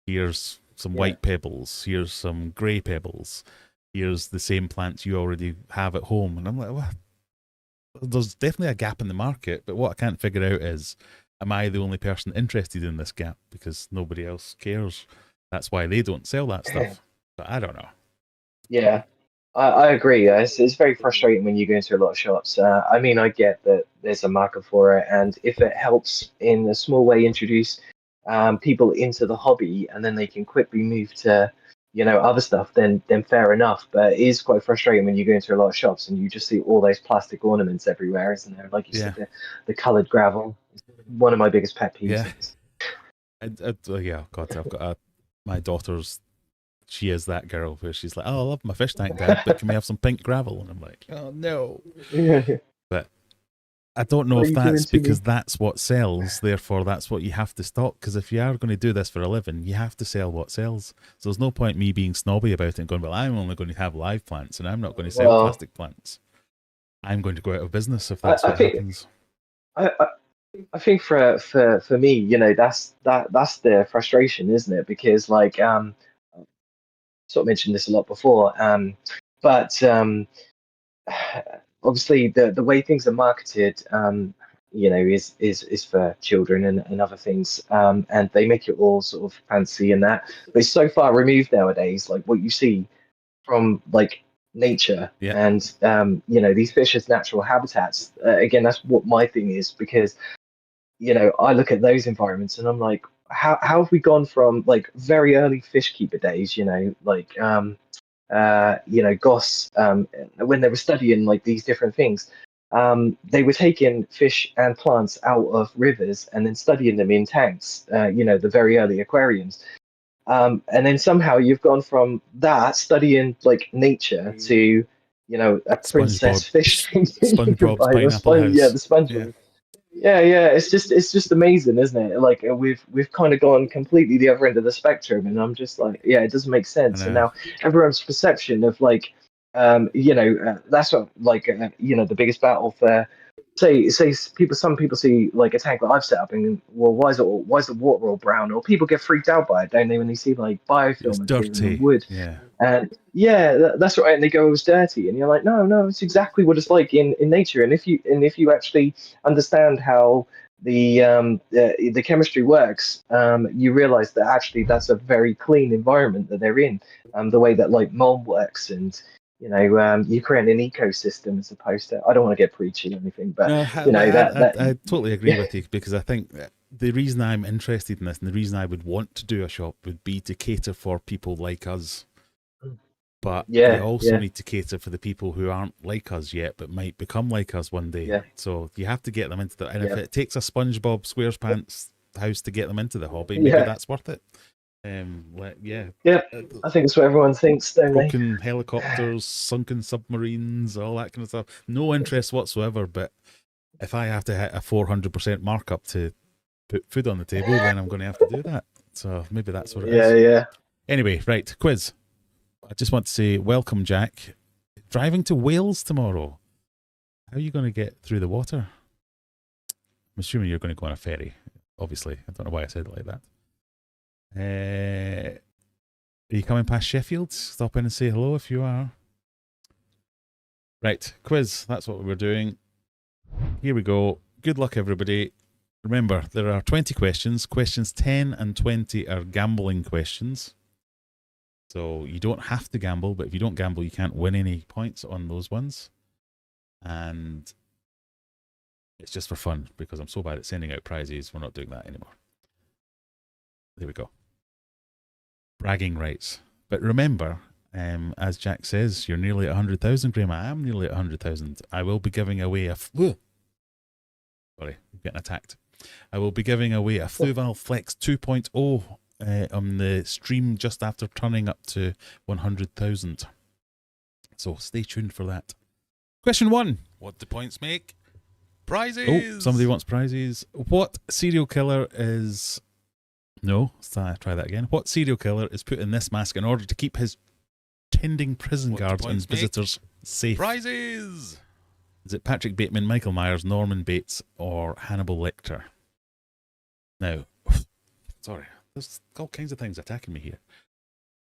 Here's some white pebbles. Here's some grey pebbles. Here's the same plants you already have at home. And I'm like, what? There's definitely a gap in the market, but what I can't figure out is, am I the only person interested in this gap because nobody else cares? That's why they don't sell that stuff. But I don't know. Yeah, I agree. It's very frustrating when you go into a lot of shops. I mean, I get that there's a market for it, and if it helps in a small way introduce people into the hobby, and then they can quickly move to other stuff, then fair enough. But it is quite frustrating when you go into a lot of shops and you just see all those plastic ornaments everywhere, isn't there? Like you said, the coloured gravel. One of my biggest pet peeves. Yeah, God, I've got my daughter's. She is that girl where she's like, "Oh, I love my fish tank, Dad, but can we have some pink gravel?" And I'm like, "Oh no!" But I don't know if that's because that's what sells. Therefore, that's what you have to stock. Because if you are going to do this for a living, you have to sell what sells. So there's no point me being snobby about it and going, "Well, I'm only going to have live plants, and I'm not going to sell plastic plants. I'm going to go out of business if that's what happens." I think for me, that's the frustration, isn't it? Because like sort of mentioned this a lot before, but obviously the way things are marketed, is for children and other things, and they make it all sort of fancy and that. But it's so far removed nowadays, like what you see from like nature and these fish's natural habitats. Again, that's what my thing is, because I look at those environments and I'm like, how have we gone from like very early fish keeper days, like Goss, when they were studying like these different things, they were taking fish and plants out of rivers and then studying them in tanks, the very early aquariums. And then somehow you've gone from that studying like nature to, a princess fish tank. SpongeBob's Pineapple House. Yeah, the SpongeBob. Yeah, it's just amazing, isn't it? Like we've kind of gone completely the other end of the spectrum, and I'm just like, yeah, it doesn't make sense. And now everyone's perception of like, that's what like, the biggest battle for, say some people see like a tank that I've set up and, well, why is the water all brown? Or people get freaked out by it, don't they, when they see like biofilm appearing in wood? And that's right. And they go, it was dirty, and you're like, no, it's exactly what it's like in nature. And if you actually understand how the chemistry works, you realize that actually that's a very clean environment that they're in. The way that like mold works, and you create an ecosystem as opposed to. I don't want to get preachy or anything, but No, I totally agree with you, because I think that the reason I'm interested in this and the reason I would want to do a shop would be to cater for people like us. But you also need to cater for the people who aren't like us yet, but might become like us one day. Yeah. So you have to get them into the. And if it takes a SpongeBob SquarePants house to get them into the hobby, maybe that's worth it. Yeah. I think it's what everyone thinks, don't they? Broken helicopters, sunken submarines, all that kind of stuff. No interest whatsoever. But if I have to hit a 400% markup to put food on the table, then I'm going to have to do that. So maybe that's what it is. Yeah. Anyway, right, quiz. I just want to say welcome, Jack. Driving to Wales tomorrow. How are you going to get through the water? I'm assuming you're going to go on a ferry, obviously. I don't know why I said it like that. Are you coming past Sheffield? Stop in and say hello if you are. Right, quiz. That's what we're doing. Here we go. Good luck, everybody. Remember, there are 20 questions. Questions 10 and 20 are gambling questions. So you don't have to gamble, but if you don't gamble, you can't win any points on those ones. And it's just for fun, because I'm so bad at sending out prizes, we're not doing that anymore. There we go. Bragging rights. But remember, as Jack says, you're nearly at 100,000, Graham. I am nearly at 100,000. I will be giving away Sorry, I'm getting attacked. I will be giving away a Fluval Flex 2.0 on the stream just after turning up to 100,000. So stay tuned for that. Question 1. What do points make? Prizes! Oh, somebody wants prizes. What serial killer is... No, try that again. What serial killer is put in this mask in order to keep his tending prison guards and visitors safe? Prizes! Is it Patrick Bateman, Michael Myers, Norman Bates, or Hannibal Lecter? Now, sorry, there's all kinds of things attacking me here.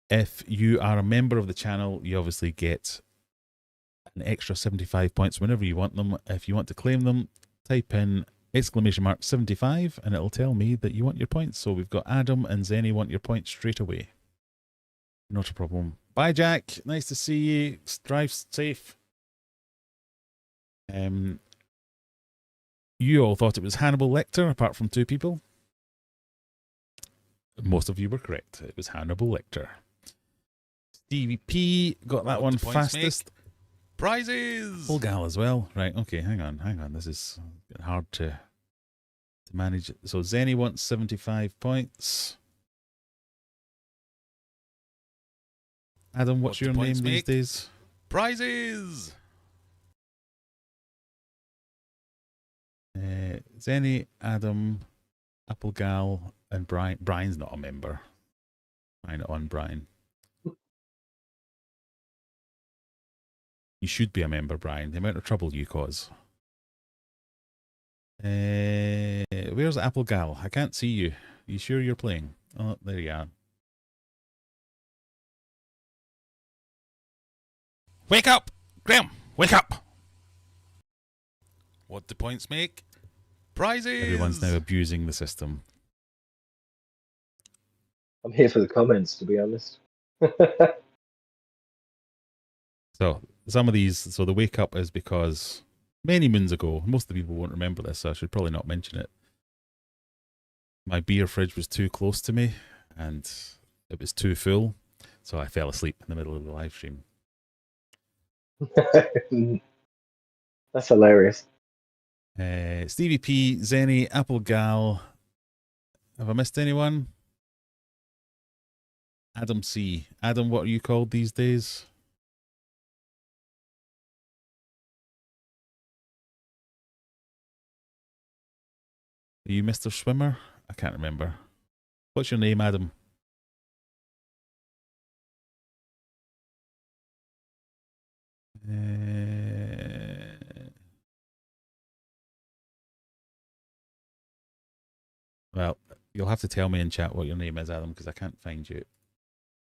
If you are a member of the channel, you obviously get an extra 75 points whenever you want them. If you want to claim them, type in !75 and it'll tell me that you want your points. So we've got Adam and Zenny want your points straight away. Not a problem. Bye, Jack. Nice to see you. Drive safe. You all thought it was Hannibal Lecter, apart from 2 people. Most of you were correct. It was Hannibal Lecter. Stevie P got that one fastest. Prizes! Full gal as well. Right, okay, hang on. This is hard to manage. So Zenny wants 75 points. Adam, what's your name these days? Prizes! Zenny, Adam, Applegal, and Brian. Brian's not a member. Brian. You should be a member, Brian. The amount of trouble you cause. Where's Applegal? I can't see you. You sure you're playing? Oh, there you are. Wake up! Graham, wake up! What do points make? Prizes! Everyone's now abusing the system. I'm here for the comments, to be honest. So, some of these, so the wake up is because many moons ago, most of the people won't remember this, so I should probably not mention it. My beer fridge was too close to me and it was too full, so I fell asleep in the middle of the live stream. That's hilarious. Stevie P, Zenny, Applegal. Have I missed anyone? Adam C. Adam, what are you called these days? Are you Mr. Swimmer? I can't remember. What's your name, Adam? Well, you'll have to tell me in chat what your name is, Adam, because I can't find you.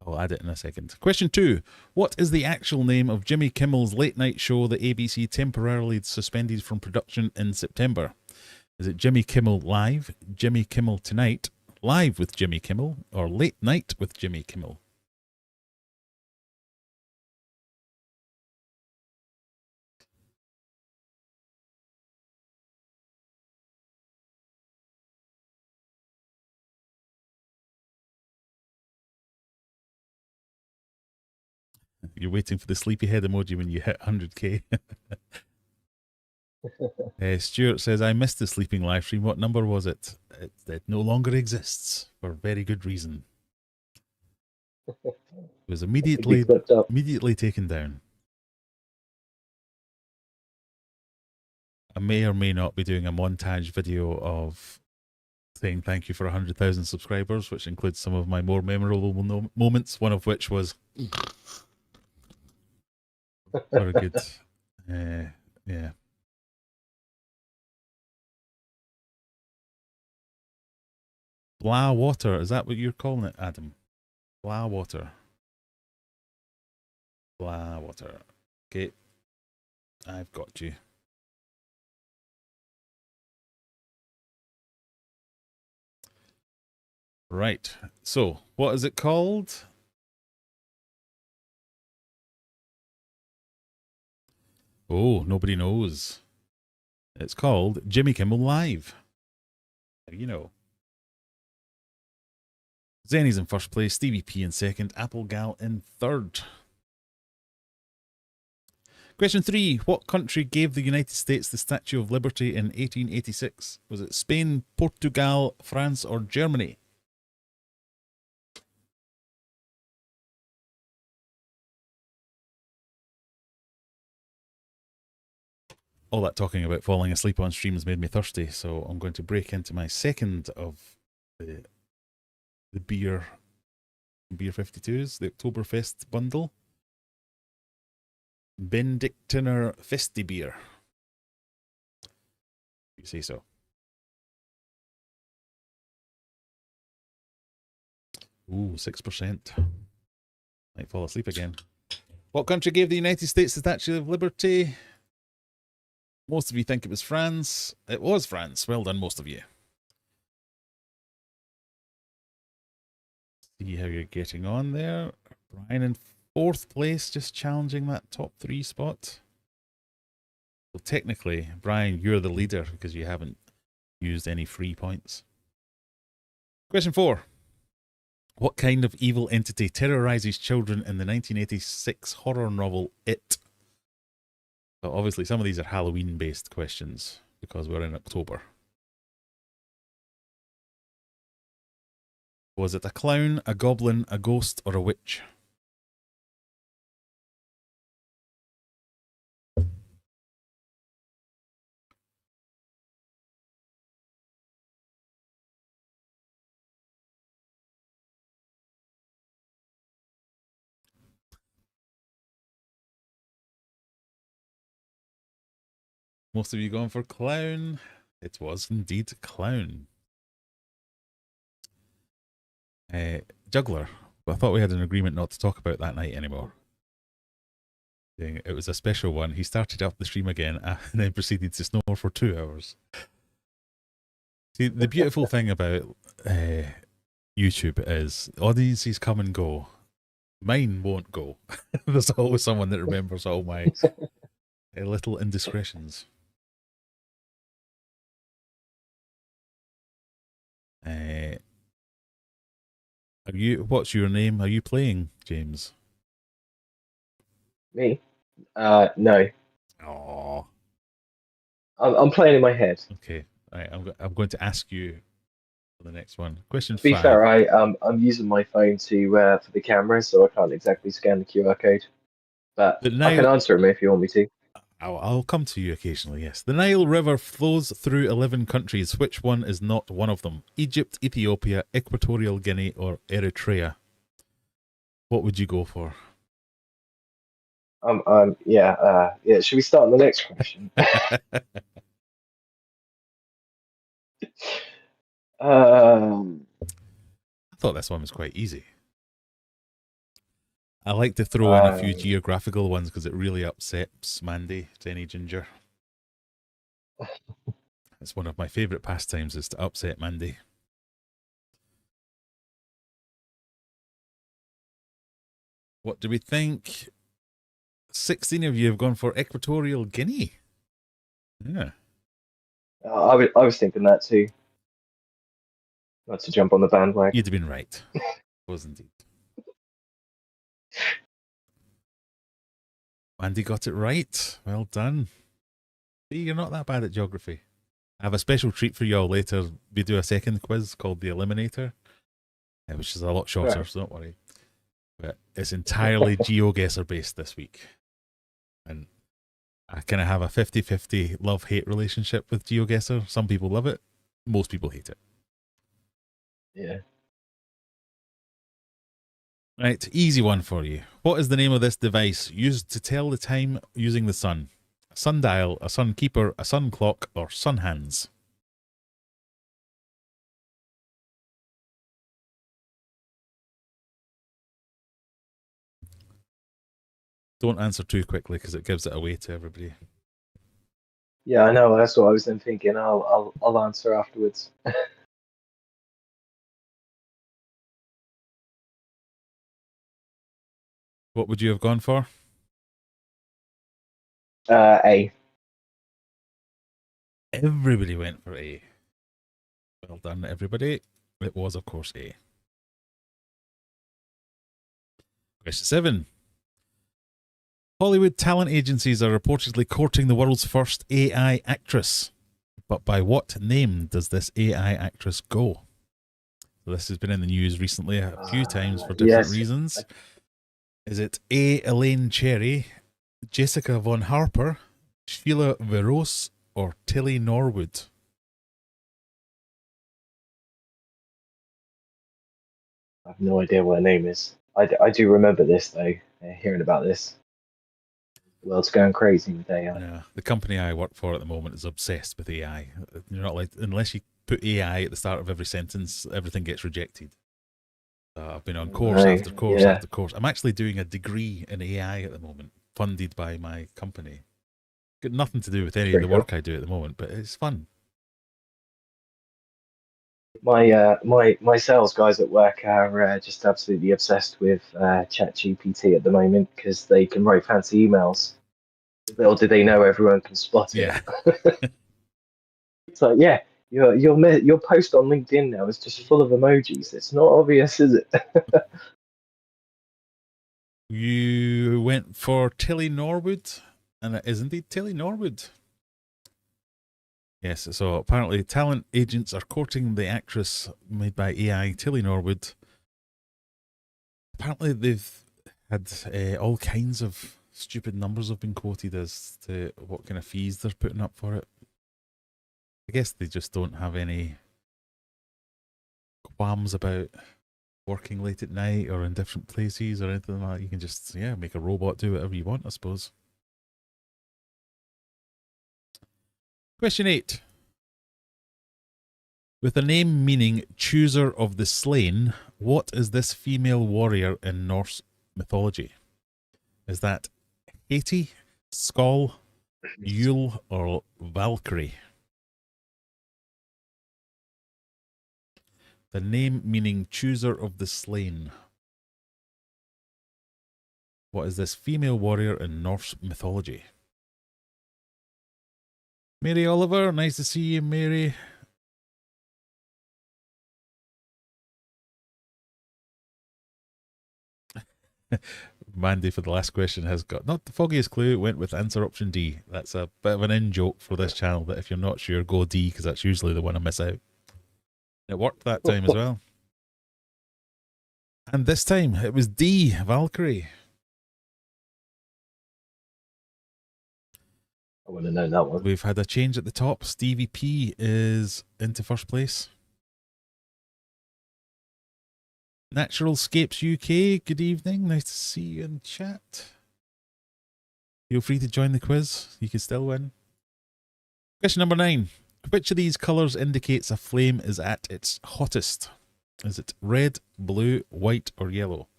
I'll add it in a second. Question 2. What is the actual name of Jimmy Kimmel's late night show that ABC temporarily suspended from production in September? Is it Jimmy Kimmel Live, Jimmy Kimmel Tonight, Live with Jimmy Kimmel, or Late Night with Jimmy Kimmel? You're waiting for the sleepyhead emoji when you hit 100k. Stuart says, I missed the sleeping live stream. What number was it? It no longer exists for very good reason. It was immediately taken down. I may or may not be doing a montage video of saying thank you for 100,000 subscribers, which includes some of my more memorable moments, one of which was very good. Yeah. Blah water, is that what you're calling it, Adam? Blah water. Blah water. Okay. I've got you. Right. So, what is it called? Oh, nobody knows. It's called Jimmy Kimmel Live. You know. Zenny's in first place, Stevie P in second, Apple Gal in third. Question 3. What country gave the United States the Statue of Liberty in 1886? Was it Spain, Portugal, France, or Germany? All that talking about falling asleep on stream has made me thirsty, so I'm going to break into my second of the beer 52s, the Oktoberfest bundle. Benedictiner Festi beer. You say so. Ooh, 6%. Might fall asleep again. What country gave the United States the Statue of Liberty? Most of you think it was France. It was France. Well done, most of you. See how you're getting on there. Brian in fourth place, just challenging that top 3 spot. Well, technically, Brian, you're the leader because you haven't used any free points. Question 4. What kind of evil entity terrorizes children in the 1986 horror novel It? So obviously, some of these are Halloween-based questions because we're in October. Was it a clown, a goblin, a ghost, or a witch? Most of you going for clown. It was indeed clown. Juggler. I thought we had an agreement not to talk about that night anymore. It was a special one. He started up the stream again and then proceeded to snore for 2 hours. See, the beautiful thing about YouTube is audiences come and go. Mine won't go. There's always someone that remembers all my little indiscretions. What's your name? Are you playing, James? Me? No. Oh. I'm playing in my head. Okay. All right. I'm going to ask you for the next one. Question 5. To be fair, I'm using my phone for the camera, so I can't exactly scan the QR code. But I can answer them if you want me to. I'll come to you occasionally, yes. The Nile River flows through 11 countries. Which one is not one of them? Egypt, Ethiopia, Equatorial Guinea, or Eritrea? What would you go for? Yeah. Should we start on the next question? I thought this one was quite easy. I like to throw in a few geographical ones because it really upsets Mandy, Jenny Ginger. It's one of my favourite pastimes is to upset Mandy. What do we think? 16 of you have gone for Equatorial Guinea. Yeah. I was thinking that too. Not to jump on the bandwagon. You'd have been right. Was indeed. Andy got it right. Well done. See, you're not that bad at geography. I have a special treat for you all later. We do a second quiz called the Eliminator, which is a lot shorter, right. So don't worry. But it's entirely GeoGuessr based this week. And I kind of have a 50-50 love-hate relationship with GeoGuessr. Some people love it. Most people hate it. Yeah. Right, easy one for you. What is the name of this device used to tell the time using the sun? A sundial, a sun keeper, a sun clock, or sun hands? Don't answer too quickly because it gives it away to everybody. Yeah, I know. That's what I was then thinking. I'll answer afterwards. What would you have gone for? A. Everybody went for A. Well done, everybody. It was, of course, A. Question 7. Hollywood talent agencies are reportedly courting the world's first AI actress. But by what name does this AI actress go? So this has been in the news recently a few times for different reasons. Is it A. Elaine Cherry, Jessica Von Harper, Sheila Verose, or Tilly Norwood? I have no idea what her name is. I do remember this, though, hearing about this. The world's going crazy with AI. Yeah, the company I work for at the moment is obsessed with AI. You're not like, unless you put AI at the start of every sentence, everything gets rejected. I've been on course after course after course. I'm actually doing a degree in AI at the moment, funded by my company. Got nothing to do with any of the work I do at the moment, but it's fun. My sales guys at work are just absolutely obsessed with ChatGPT at the moment because they can write fancy emails. Little do they know everyone can spot it. Yeah. It's like, yeah, your post on LinkedIn now is just full of emojis. It's not obvious, is it? You went for Tilly Norwood, and it is indeed Tilly Norwood. Yes, so apparently talent agents are courting the actress made by AI, Tilly Norwood. Apparently they've had all kinds of stupid numbers have been quoted as to what kind of fees they're putting up for it. I guess they just don't have any qualms about working late at night or in different places or anything like that. You can just, make a robot do whatever you want, I suppose. Question 8. With a name meaning chooser of the slain, what is this female warrior in Norse mythology? Is that Hati, Skoll, Yule, or Valkyrie? The name meaning chooser of the slain. What is this female warrior in Norse mythology? Mary Oliver, nice to see you, Mary. Mandy for the last question has got not the foggiest clue, went with answer option D. That's a bit of an in-joke for this channel, but if you're not sure, go D, because that's usually the one I miss out. It worked that time as well. And this time, it was D, Valkyrie. I want to know that one. We've had a change at the top. Stevie P is into first place. Naturalscapes UK, good evening. Nice to see you in chat. Feel free to join the quiz. You can still win. Question number 9. Which of these colours indicates a flame is at its hottest? Is it red, blue, white, or yellow?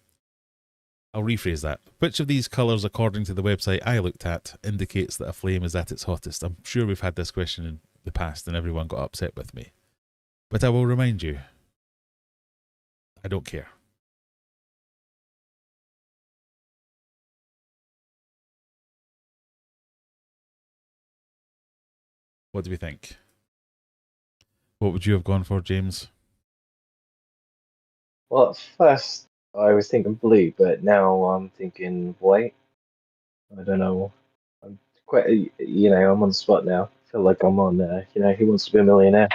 I'll rephrase that. Which of these colours, according to the website I looked at, indicates that a flame is at its hottest? I'm sure we've had this question in the past and everyone got upset with me. But I will remind you, I don't care. What do we think? What would you have gone for, James? Well, at first I was thinking blue, but now I'm thinking white. I don't know. I'm quite, I'm on the spot now. I feel like I'm on, Who Wants to Be a Millionaire?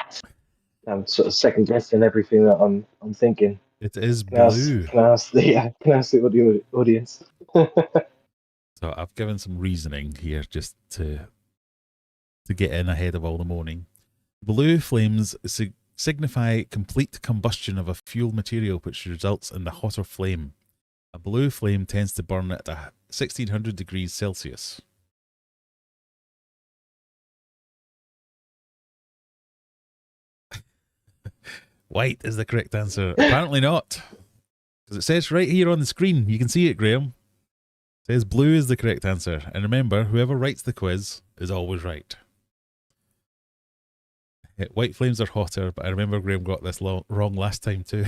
I'm sort of second guessing everything that I'm thinking. It is blue. Can I ask the audience? So I've given some reasoning here just to get in ahead of all the moaning. Blue flames signify complete combustion of a fuel material, which results in the hotter flame. A blue flame tends to burn at 1600 degrees Celsius. White is the correct answer. Apparently not. Because it says right here on the screen. You can see it, Graham. It says blue is the correct answer. And remember, whoever writes the quiz is always right. White flames are hotter, but I remember Graham got this wrong last time too.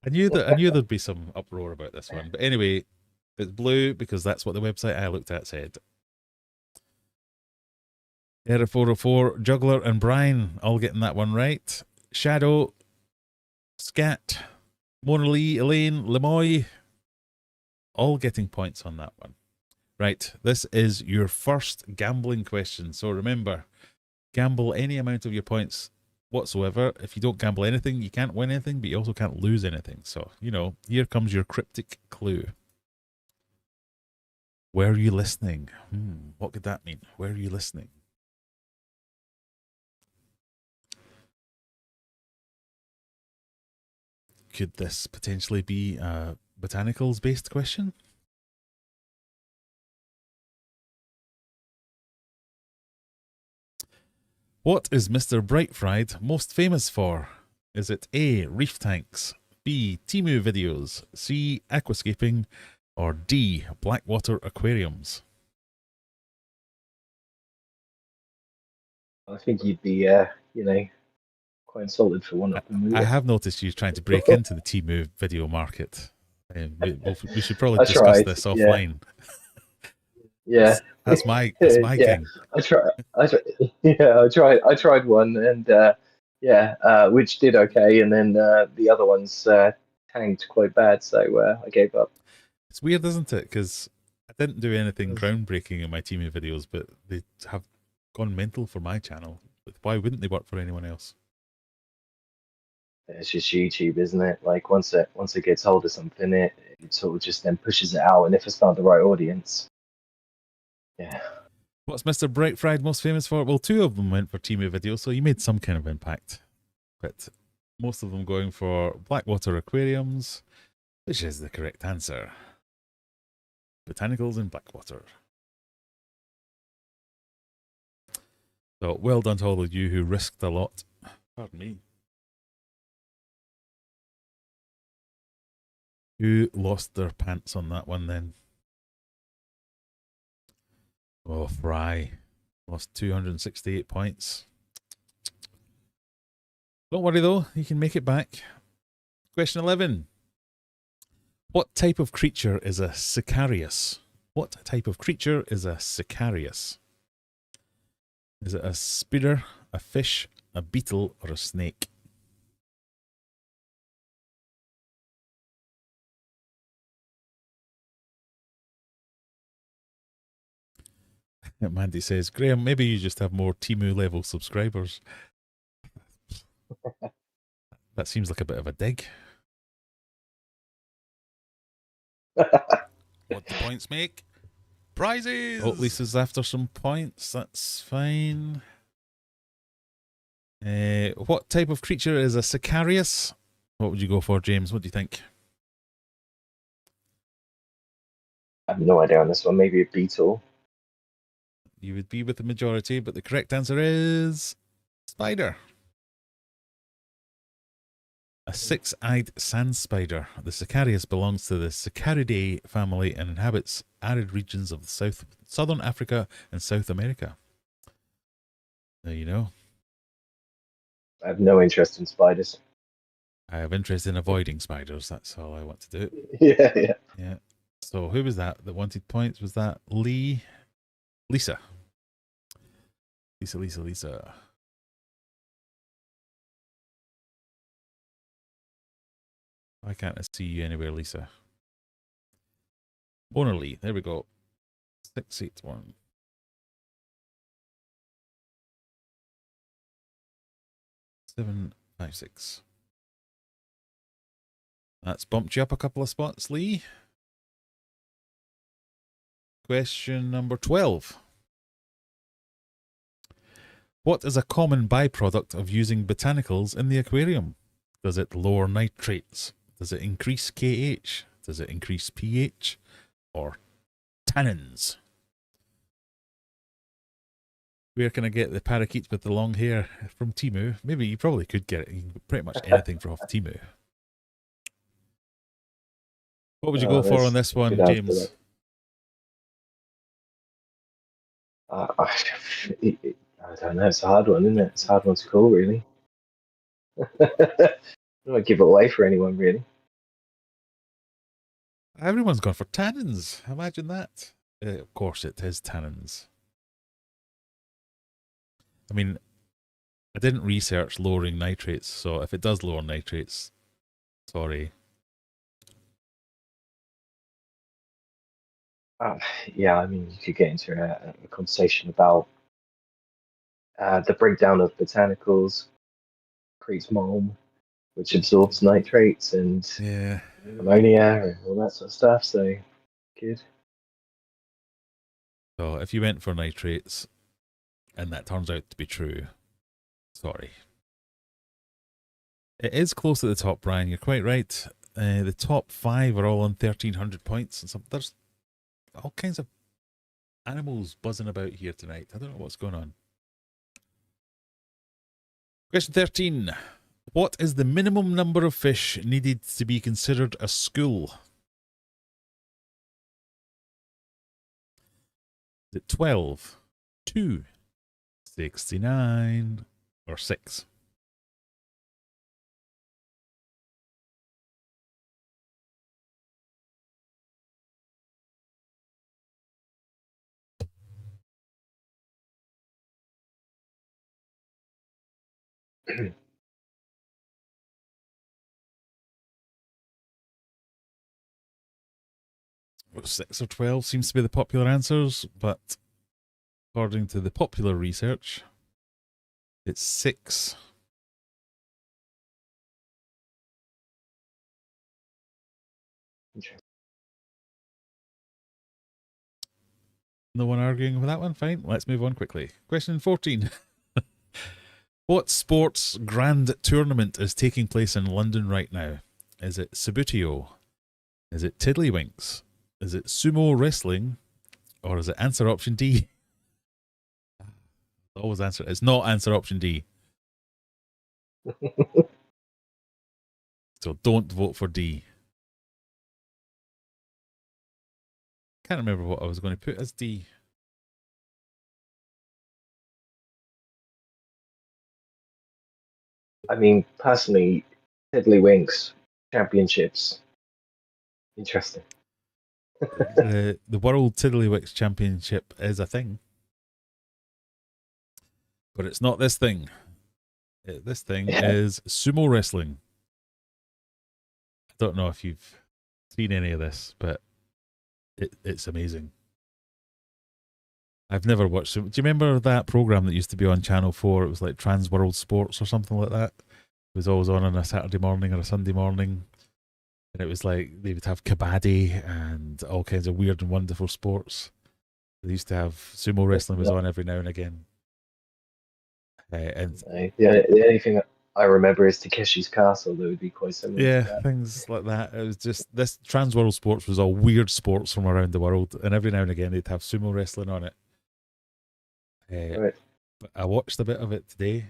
I knew there'd be some uproar about this one. But anyway, it's blue because that's what the website I looked at said. Era 404, Juggler and Brian all getting that one right. Shadow, Scat, Mona Lee, Elaine, Lemoy, all getting points on that one. Right, this is your first gambling question. So remember, gamble any amount of your points whatsoever. If you don't gamble anything, you can't win anything, but you also can't lose anything. So, here comes your cryptic clue. Were you listening? What could that mean? Were you listening? Could this potentially be a botanicals-based question? What is Mr. Brightfried most famous for? Is it A, reef tanks, B, Temu videos, C, aquascaping, or D, blackwater aquariums? I think you'd be, quite insulted for one of them. I have noticed you trying to break into the Temu video market. We should probably discuss this offline. Yeah, that's my king. I tried one, and which did okay, and then the other ones tanked quite bad, so I gave up. It's weird, isn't it? Because I didn't do anything groundbreaking in my Temu videos, but they have gone mental for my channel. Why wouldn't they work for anyone else? It's just YouTube, isn't it? Like once it gets hold of something, it sort of just then pushes it out, and if it's not the right audience, yeah. What's Mr. Brightfried most famous for? Well, two of them went for Temu videos, so you made some kind of impact. But most of them going for blackwater aquariums, which is the correct answer. Botanicals in Blackwater. So well done to all of you who risked a lot. Pardon me. Who lost their pants on that one then? Oh, Fry lost 268 points. Don't worry though, you can make it back. Question 11. What type of creature is a Sicarius? What type of creature is a Sicarius? Is it a spider, a fish, a beetle, or a snake? Mandy says, Graham, maybe you just have more Temu level subscribers. That seems like a bit of a dig. What do points make? Prizes! Oh, Lisa's after some points. That's fine. What type of creature is a Sicarius? What would you go for, James? What do you think? I have no idea on this one. Maybe a beetle. You would be with the majority, but the correct answer is spider. A six-eyed sand spider. The Sicarius belongs to the Sicaridae family and inhabits arid regions of southern Africa and South America. There you know. I have no interest in spiders. I have interest in avoiding spiders. That's all I want to do. Yeah. So who was that wanted points? Was that Lisa? Lisa. Why can't I see you anywhere, Lisa? Ownerly, there we go. 681. Seven, 5, 6. That's bumped you up a couple of spots, Lee. Question number 12. What is a common byproduct of using botanicals in the aquarium? Does it lower nitrates? Does it increase KH? Does it increase pH? Or tannins? Where can I get the parakeets with the long hair from Temu? Maybe you probably could get it. Pretty much anything from off Temu. What would you go for on this one, James? I don't know. It's a hard one, isn't it? It's a hard one to call, really. I don't give it away for anyone, really. Everyone's gone for tannins. Imagine that. Of course, it is tannins. I mean, I didn't research lowering nitrates, so if it does lower nitrates, sorry. Yeah, I mean, you could get into a conversation about the breakdown of botanicals, creates mold, which absorbs nitrates and ammonia and all that sort of stuff. So, good. So, if you went for nitrates and that turns out to be true, sorry. It is close at the top, Brian. You're quite right. The top 5 are all on 1,300 points, and there's all kinds of animals buzzing about here tonight. I don't know what's going on. Question 13. What is the minimum number of fish needed to be considered a school? Is it 12, 2, 69, or 6? Well, 6 or 12 seems to be the popular answers, but according to the popular research, it's 6. No one arguing with that one? Fine, let's move on quickly. Question 14. What sports grand tournament is taking place in London right now? Is it Subbuteo? Is it Tiddlywinks? Is it sumo wrestling? Or is it answer option D? Always answer. It's not answer option D. So don't vote for D. Can't remember what I was going to put as D. I mean, personally, Tiddlywinks championships. Interesting. The World Tiddlywinks Championship is a thing. But it's not this thing. This thing is sumo wrestling. I don't know if you've seen any of this, but it's amazing. I've never watched it. Do you remember that program that used to be on Channel 4? It was like Trans World Sports or something like that. It was always on a Saturday morning or a Sunday morning. And it was like they would have kabaddi and all kinds of weird and wonderful sports. They used to have sumo wrestling was on every now and again. And the only thing I remember is Takeshi's Castle. That would be quite similar. Yeah, to that. Things like that. It was just this Trans World Sports was all weird sports from around the world, and every now and again they'd have sumo wrestling on it. Right. But I watched a bit of it today.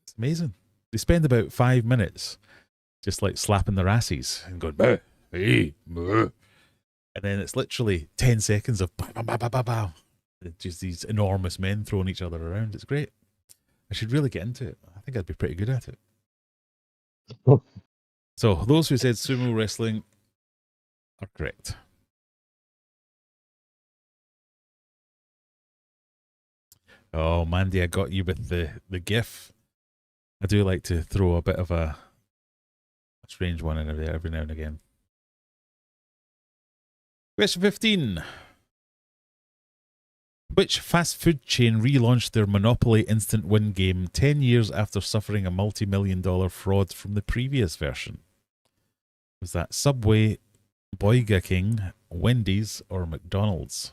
It's amazing. They spend about 5 minutes just like slapping their asses and going, bah, hey, bah. And then it's literally 10 seconds of bow, bow, bow, bow, bow, bow. Just these enormous men throwing each other around. It's great. I should really get into it. I think I'd be pretty good at it. So those who said sumo wrestling are correct. Oh, Mandy, I got you with the GIF. I do like to throw a bit of a strange one in there every now and again. Question 15. Which fast food chain relaunched their Monopoly instant win game 10 years after suffering a multi-million-dollar fraud from the previous version? Was that Subway, Burger King, Wendy's, or McDonald's?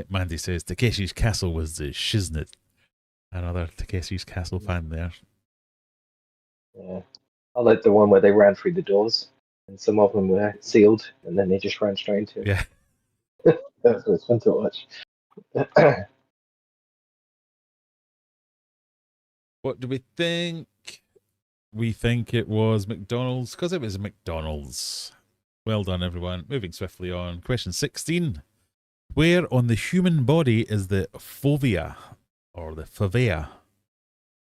Mandy says Takeshi's Castle was the shiznit. Another Takeshi's Castle fan there. Yeah. I like the one where they ran through the doors and some of them were sealed and then they just ran straight into it. Yeah. That was fun to watch. What do we think? We think it was McDonald's because it was McDonald's. Well done, everyone. Moving swiftly on. Question 16. Where on the human body is the fovea or the fovea?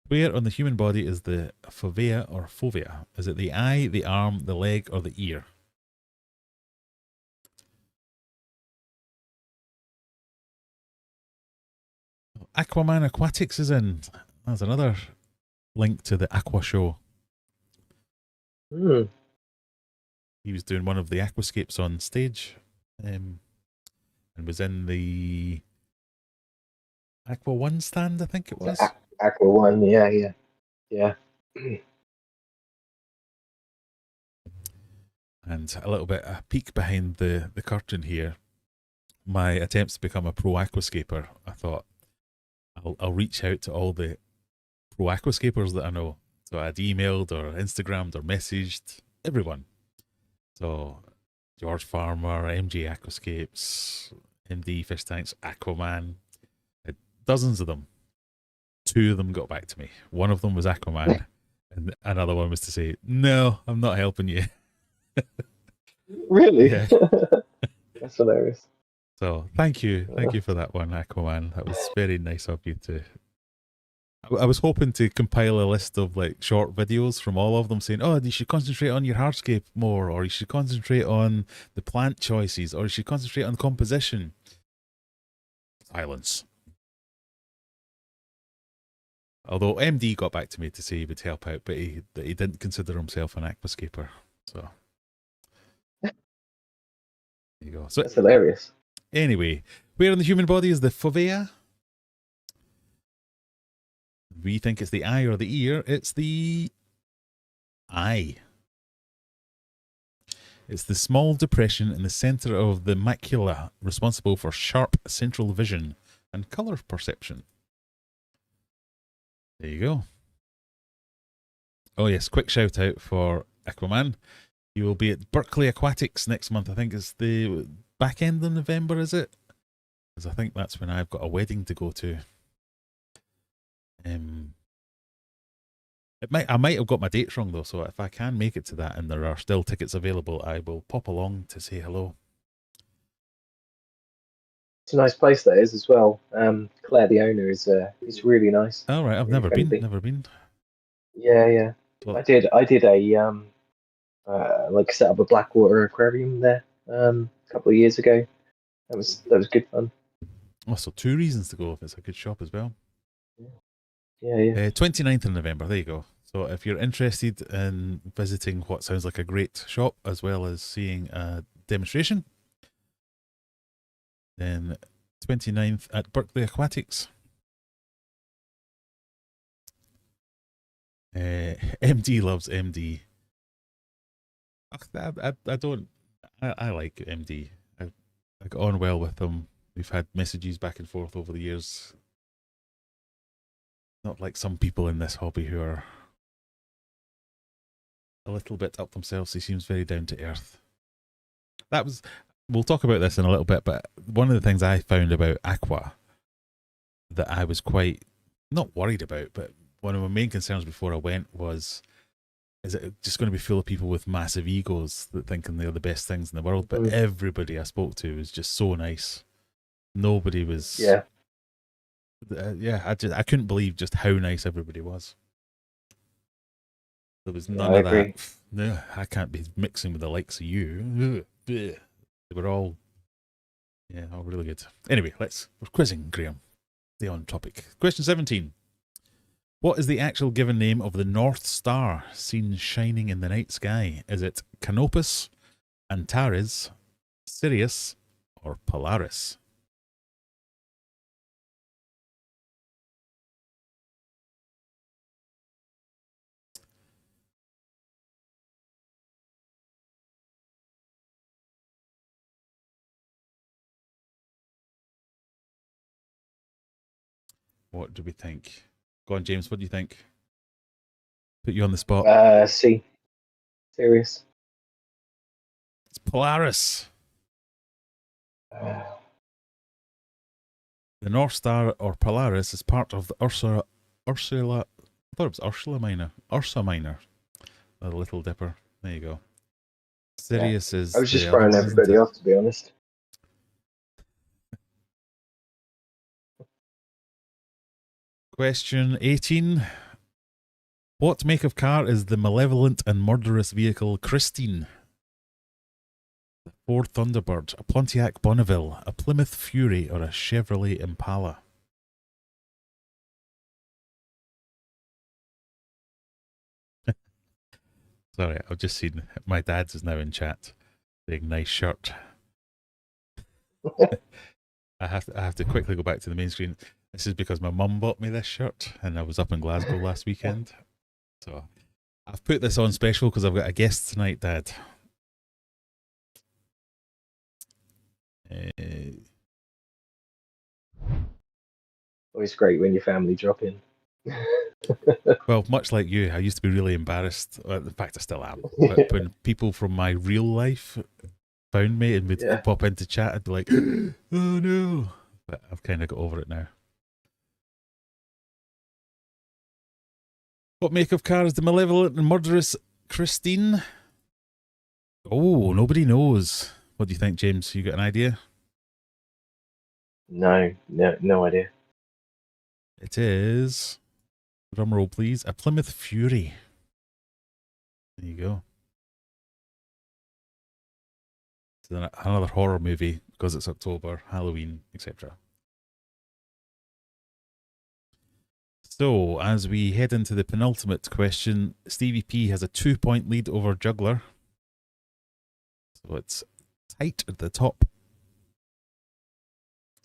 Where on the human body is the fovea or fovea? Is it the eye, the arm, the leg, or the ear? Aquaman Aquatics is in. That's another link to the Aqua Show. Mm. He was doing one of the aquascapes on stage, and was in the Aqua One stand, I think it was. Aqua One, yeah. And a little bit a peek behind the curtain here. My attempts to become a pro aquascaper, I thought I'll reach out to all the pro aquascapers that I know. So I'd emailed or Instagrammed or messaged everyone. So George Farmer, MJ Aquascapes, MD Fish Tanks, Aquaman, dozens of them. 2 of them got back to me. One of them was Aquaman, and another one was to say, "No, I'm not helping you." Really? Yeah. That's hilarious. So thank you for that one, Aquaman. That was very nice of you to. I was hoping to compile a list of like short videos from all of them saying, "Oh, you should concentrate on your hardscape more, or you should concentrate on the plant choices, or you should concentrate on composition." Silence. Although MD got back to me to say he would help out, but he didn't consider himself an aquascaper. So there you go. So that's hilarious. Anyway, where in the human body is the fovea? We think it's the eye or the ear. It's the eye. It's the small depression in the center of the macula responsible for sharp central vision and color perception. There you go. Oh yes, quick shout out for Aquaman. You will be at Berkeley Aquatics next month. I think it's the back end of November, is it? Because I think that's when I've got a wedding to go to. I might have got my dates wrong though, so if I can make it to that and there are still tickets available, I will pop along to say hello. It's a nice place that is as well. Claire, the owner, is really nice. Oh right, I've never been. Yeah. Well, I did a like set up a Blackwater aquarium there a couple of years ago. That was good fun. Oh, so 2 reasons to go if it's a good shop as well. Yeah. 29th of November, there you go. So if you're interested in visiting what sounds like a great shop as well as seeing a demonstration, then 29th at Berkeley Aquatics. MD loves MD. I like MD. I got on well with him. We've had messages back and forth over the years. Not like some people in this hobby who are a little bit up themselves. He seems very down to earth. We'll talk about this in a little bit, but one of the things I found about Aqua that I was quite not worried about, but one of my main concerns before I went was, is it just going to be full of people with massive egos that thinking they're the best things in the world? But everybody I spoke to was just so nice. Nobody was. Yeah. I couldn't believe just how nice everybody was. There was none of that. No, I can't be mixing with the likes of you. They were all really good. Anyway, we're quizzing, Graham. Stay on topic. Question 17. What is the actual given name of the North Star seen shining in the night sky? Is it Canopus, Antares, Sirius, or Polaris? What do we think? Go on, James. What do you think? Put you on the spot. C. Sirius. It's Polaris. The North Star, or Polaris, is part of the Ursula. I thought it was Ursula Minor. Ursa Minor. The Little Dipper. There you go. Sirius is. I was just throwing everybody off, to be honest. Question 18. What make of car is the malevolent and murderous vehicle Christine? A Ford Thunderbird, a Pontiac Bonneville, a Plymouth Fury, or a Chevrolet Impala? Sorry, I've just seen my dad's is now in chat saying nice shirt. I have to quickly go back to the main screen. This is because my mum bought me this shirt and I was up in Glasgow last weekend. So I've put this on special because I've got a guest tonight, Dad. Always great when your family drop in. Well, much like you, I used to be really embarrassed. In fact, I still am. But when people from my real life found me and would pop into chat, I'd be like, oh no. But I've kind of got over it now. What make of car is the malevolent and murderous Christine? Oh, nobody knows. What do you think, James? You got an idea? No idea. It is, drum roll please, a Plymouth Fury. There you go. It's another horror movie because it's October, Halloween, etc. So, as we head into the penultimate question, Stevie P has a 2-point lead over Juggler. So it's tight at the top.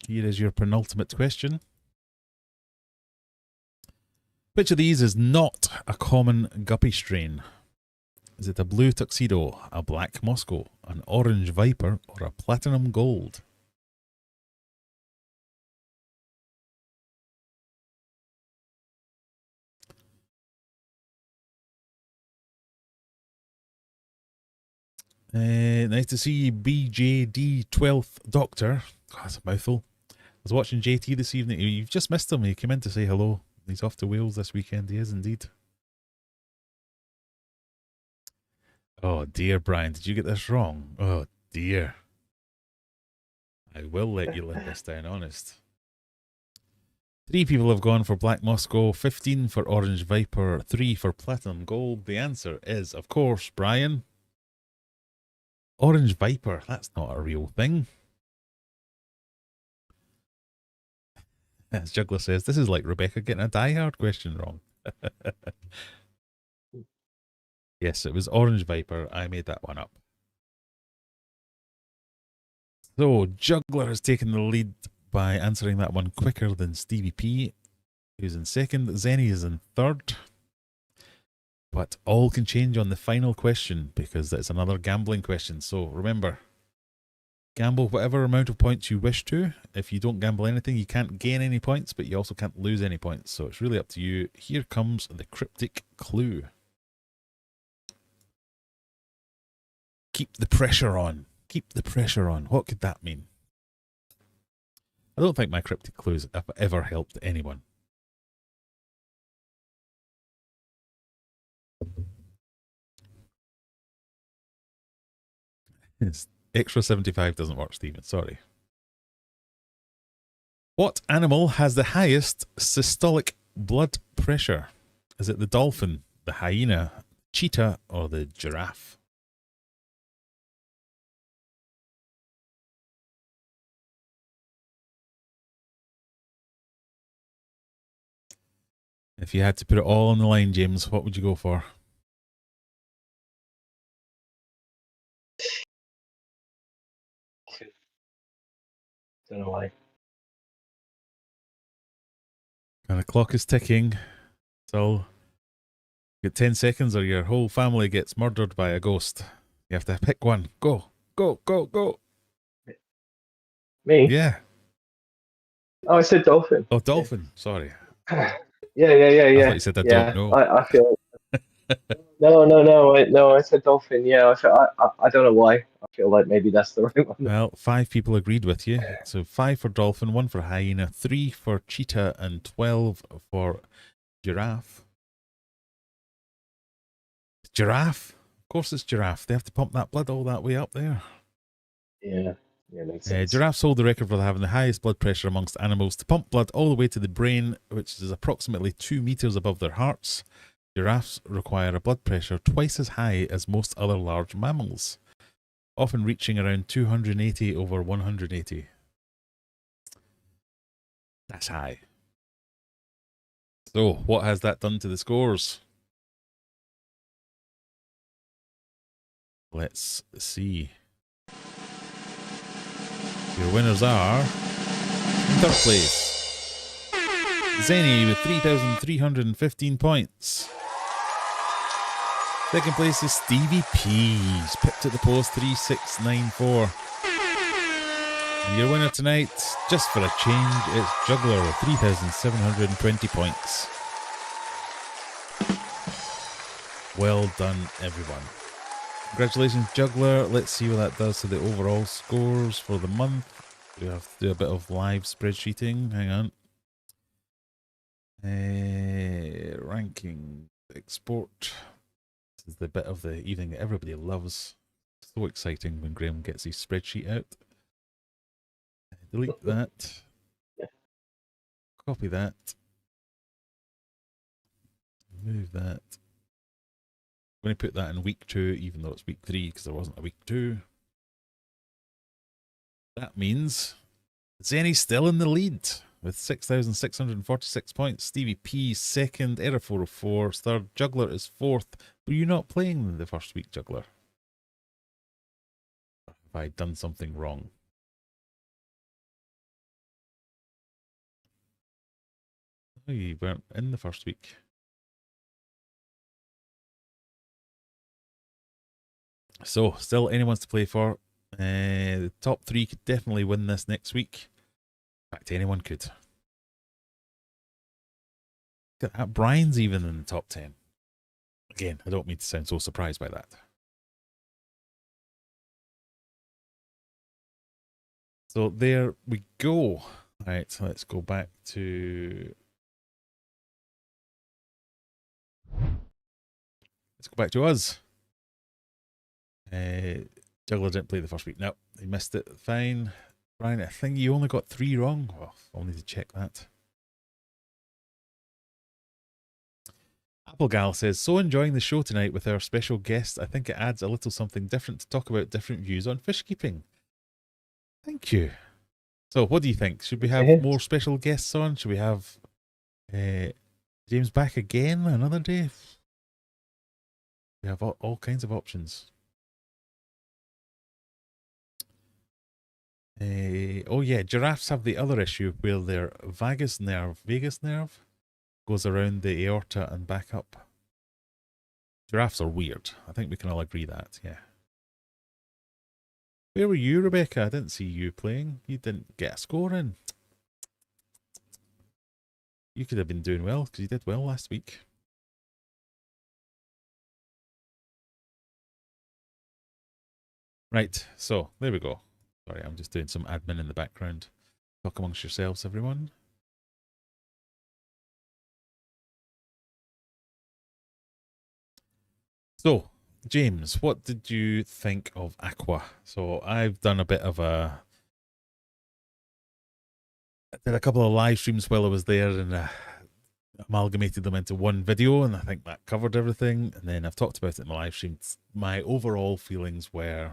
Here is your penultimate question. Which of these is not a common guppy strain? Is it a blue tuxedo, a black Moscow, an orange viper, or a platinum gold? Nice to see you, BJD 12th Doctor. God, that's a mouthful. I was watching JT this evening. You've just missed him. He came in to say hello. He's off to Wales this weekend. He is indeed. Oh dear, Brian, did you get this wrong? Oh dear. I will let you live this down, honest. 3 people have gone for Black Moscow, 15 for Orange Viper, 3 for Platinum Gold. The answer is, of course, Brian, Orange Viper. That's not a real thing. As Juggler says, this is like Rebecca getting a Die Hard question wrong. Yes, it was Orange Viper. I made that one up. So, Juggler has taken the lead by answering that one quicker than Stevie P, who's in second. Zenny is in third. But all can change on the final question because it's another gambling question. So remember, gamble whatever amount of points you wish to. If you don't gamble anything, you can't gain any points, but you also can't lose any points. So it's really up to you. Here comes the cryptic clue. Keep the pressure on. Keep the pressure on. What could that mean? I don't think my cryptic clues have ever helped anyone. It's extra 75 doesn't work, Stephen. Sorry. What animal has the highest systolic blood pressure? Is it the dolphin, the hyena, cheetah, or the giraffe? If you had to put it all on the line, James, what would you go for? Don't know why. And the clock is ticking. So you get 10 seconds or your whole family gets murdered by a ghost. You have to pick one. Go, go, go, go. Me? Yeah. Oh, I said dolphin. Oh, dolphin. Yeah. Sorry. Yeah. I thought you said I don't know. I feel. No. I said dolphin. Yeah, I don't know why. I feel like maybe that's the right one. Well, 5 people agreed with you. So 5 for dolphin, 1 for hyena, 3 for cheetah, and 12 for giraffe. Giraffe? Of course it's giraffe. They have to pump that blood all that way up there. Yeah, makes sense. Giraffes hold the record for having the highest blood pressure amongst animals. To pump blood all the way to the brain, which is approximately 2 meters above their hearts, giraffes require a blood pressure twice as high as most other large mammals, often reaching around 280 over 180. That's high. So, what has that done to the scores? Let's see. Your winners are, in third place, Zenny with 3,315 points. Second place is Stevie P's, pipped at the post 3694. And your winner tonight, just for a change, it's Juggler with 3,720 points. Well done, everyone. Congratulations, Juggler. Let's see what that does to the overall scores for the month. We have to do a bit of live spreadsheeting. Hang on. Ranking, export. This is the bit of the evening that everybody loves. So exciting when Graham gets his spreadsheet out. Delete that. Copy that. Move that. I'm going to put that in week 2, even though it's week 3, because there wasn't a week 2. That means Zenny's still in the lead with 6,646 points. Stevie P second, Error 404 third, Juggler is 4th. Were you not playing the first week, Juggler? Or have I done something wrong? Oh, you weren't in the first week. So, still anyone's to play for. The top 3 could definitely win this next week. In fact, anyone could. Look at that. Brian's even in the top 10. Again, I don't mean to sound so surprised by that. So there we go. Right, so let's go back to... Let's go back to us. Juggler didn't play the first week. No, he missed it. Fine. Brian, I think you only got 3 wrong. Well, I'll need to check that. Applegal says, so enjoying the show tonight with our special guest. I think it adds a little something different to talk about different views on fish keeping. Thank you. So what do you think? Should we have more special guests on? Should we have James back again another day? We have all kinds of options. Oh yeah, giraffes have the other issue where their vagus nerve goes around the aorta and back up. Giraffes are weird. I think we can all agree that, yeah. Where were you, Rebecca? I didn't see you playing. You didn't get a score in. You could have been doing well because you did well last week. Right, so there we go. Sorry, I'm just doing some admin in the background. Talk amongst yourselves, everyone. So, James, what did you think of Aqua? So I've done a bit of I did a couple of live streams while I was there and amalgamated them into one video, and I think that covered everything. And then I've talked about it in my live streams. My overall feelings were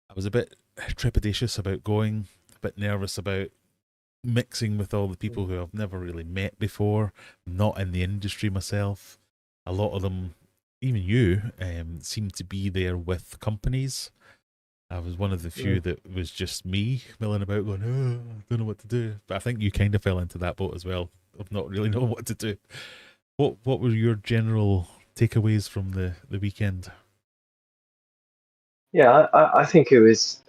I was a bit trepidatious about going, a bit nervous about mixing with all the people who I've never really met before, not in the industry myself. A lot of them, even you, seem to be there with companies. I was one of the few that was just me milling about going, oh, I don't know what to do. But I think you kind of fell into that boat as well, of not really knowing what to do. What were your general takeaways from the weekend? Yeah, I think it was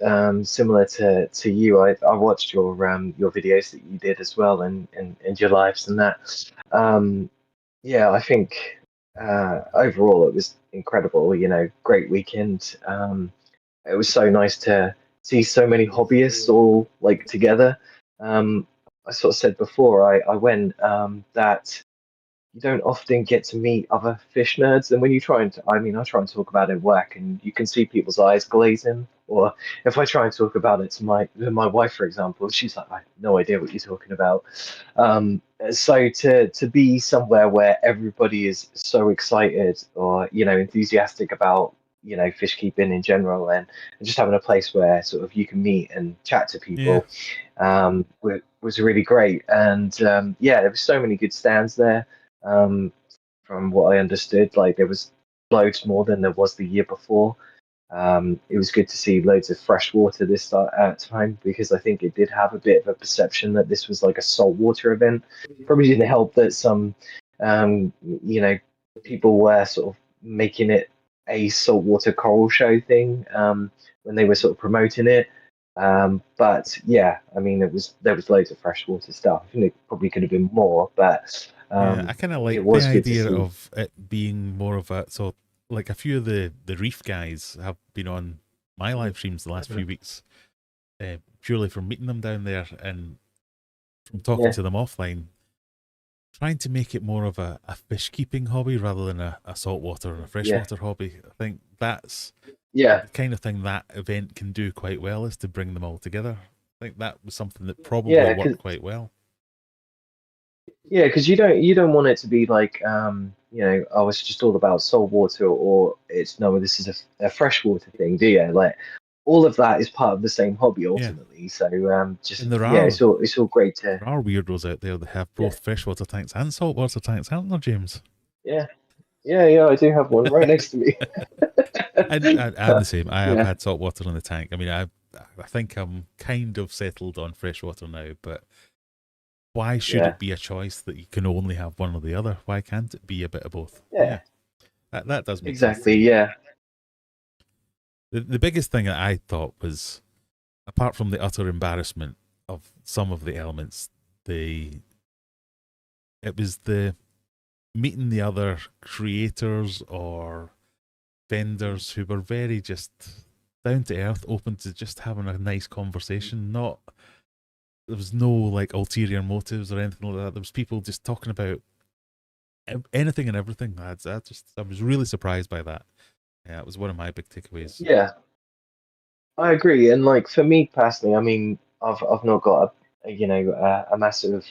similar to you. I watched your videos that you did as well, and your lives and that. Yeah, I think overall it was incredible. You know, great weekend. It was so nice to see so many hobbyists all like together. I sort of said before I went that you don't often get to meet other fish nerds. And when you try and, I mean, I try and talk about it at work, and you can see people's eyes glazing. Or if I try and talk about it to my wife, for example, she's like, I have no idea what you're talking about. So to be somewhere where everybody is so excited or enthusiastic about fish keeping in general, and just having a place where sort of you can meet and chat to Yeah, people was really great. And yeah, there were so many good stands there. Um, from what I understood, like there was loads more than there was the year before. It was good to see loads of fresh water this time, because I think it did have a bit of a perception that this was like a saltwater event. Probably didn't help that some, um, you know, people were sort of making it a saltwater coral show thing when they were sort of promoting it. But yeah, I mean, there was loads of freshwater stuff. I think it probably could have been more, but yeah. I kind of it like the was good to idea see. of it being more of a, so like a few of the reef guys have been on my live streams the last Mhm. few weeks, purely from meeting them down there and from talking Yeah, to them offline, trying to make it more of a fish keeping hobby rather than a saltwater or a yeah, freshwater hobby. I think that's yeah, the kind of thing that event can do quite well, is to bring them all together. I think that was something that probably yeah. worked quite well. Yeah, because you don't want it to be like oh, it's just all about salt water, or it's no, this is a freshwater thing, do you? Like all of that is part of the same hobby Yeah, ultimately. So just and there yeah, are it's all great to there are weirdos out there that have yeah, both freshwater tanks and saltwater tanks, aren't there, James? yeah, yeah. I do have one right next to me. I'm the same. I have Yeah, had saltwater in the tank. I mean, I think I'm kind of settled on freshwater now, but why should yeah, it be a choice that you can only have one or the other? Why can't it be a bit of both? yeah, Yeah, that does make sense to exactly. me. Yeah, The biggest thing that I thought was, apart from the utter embarrassment of some of the elements, the it was the meeting the other creators or vendors who were very just down to earth, open to just having a nice conversation. Not There was no like ulterior motives or anything like that. There was people just talking about anything and everything. I was really surprised by that. Yeah, it was one of my big takeaways. yeah. I agree. And like for me personally, I mean, I've not got a massive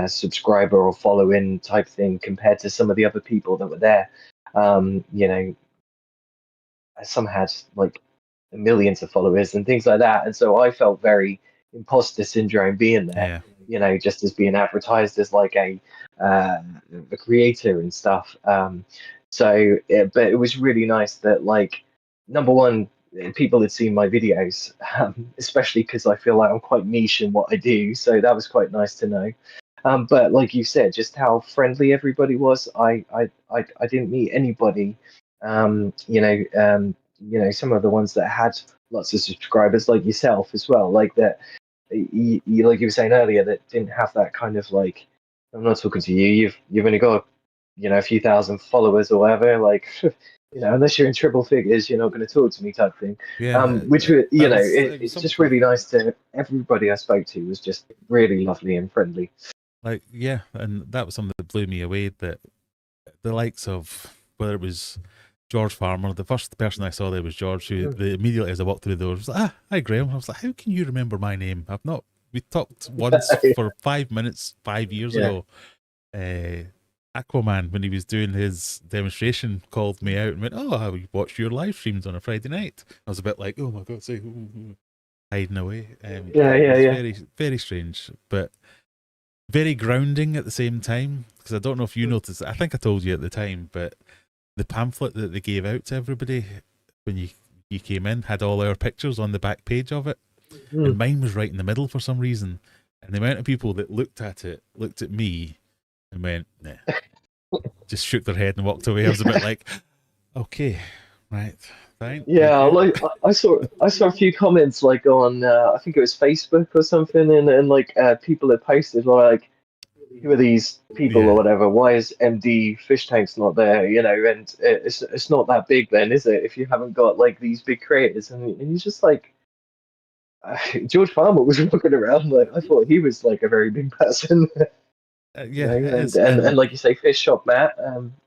subscriber or following type thing compared to some of the other people that were there. You know, some had like millions of followers and things like that, and so I felt very imposter syndrome being there. Yeah, Just as being advertised as like uh, a creator and stuff. But it was really nice that like number one, people had seen my videos, especially because I feel like I'm quite niche in what I do. So that was quite nice to know. But like you said, just how friendly everybody was. I didn't meet anybody. Some of the ones that had lots of subscribers, like yourself as well, like that. Like you were saying earlier, that didn't have that kind of like. I'm not talking to you. You've only got a few thousand followers or whatever. Like unless you're in triple figures, you're not going to talk to me type thing. yeah. It was It's just something really nice to everybody I spoke to was just really lovely and friendly. like, yeah, and that was something that blew me away. That the likes of, whether it was George Farmer, the first person I saw there was George, who immediately as I walked through the door was like, hi Graham. I was like, how can you remember my name? I've not. We talked once for 5 minutes 5 years Yeah. ago. Aquaman, when he was doing his demonstration, called me out and went, "Oh, I watched your live streams on a Friday night." I was a bit like, "Oh my god!" Say, ooh, ooh. hiding away. Yeah, It yeah, was yeah. very, very strange, but very grounding at the same time. Because I don't know if you noticed, I think I told you at the time, but the pamphlet that they gave out to everybody when you came in had all our pictures on the back page of it, and mine was right in the middle for some reason. And the amount of people that looked at it, looked at me, and went, nah, just shook their head and walked away. I was a bit like, okay, right, fine, Yeah, thank you. like I saw a few comments like on I think it was Facebook or something, and like people had posted like, who are these people or Yeah, whatever? Why is MD fish tanks not there? You know, and it's not that big then, is it? If you haven't got like these big creators, and he's just like George Farmer was walking around like I thought he was like a very big person, you yeah, know, it and, is. and And and like you say, Fish Shop Matt,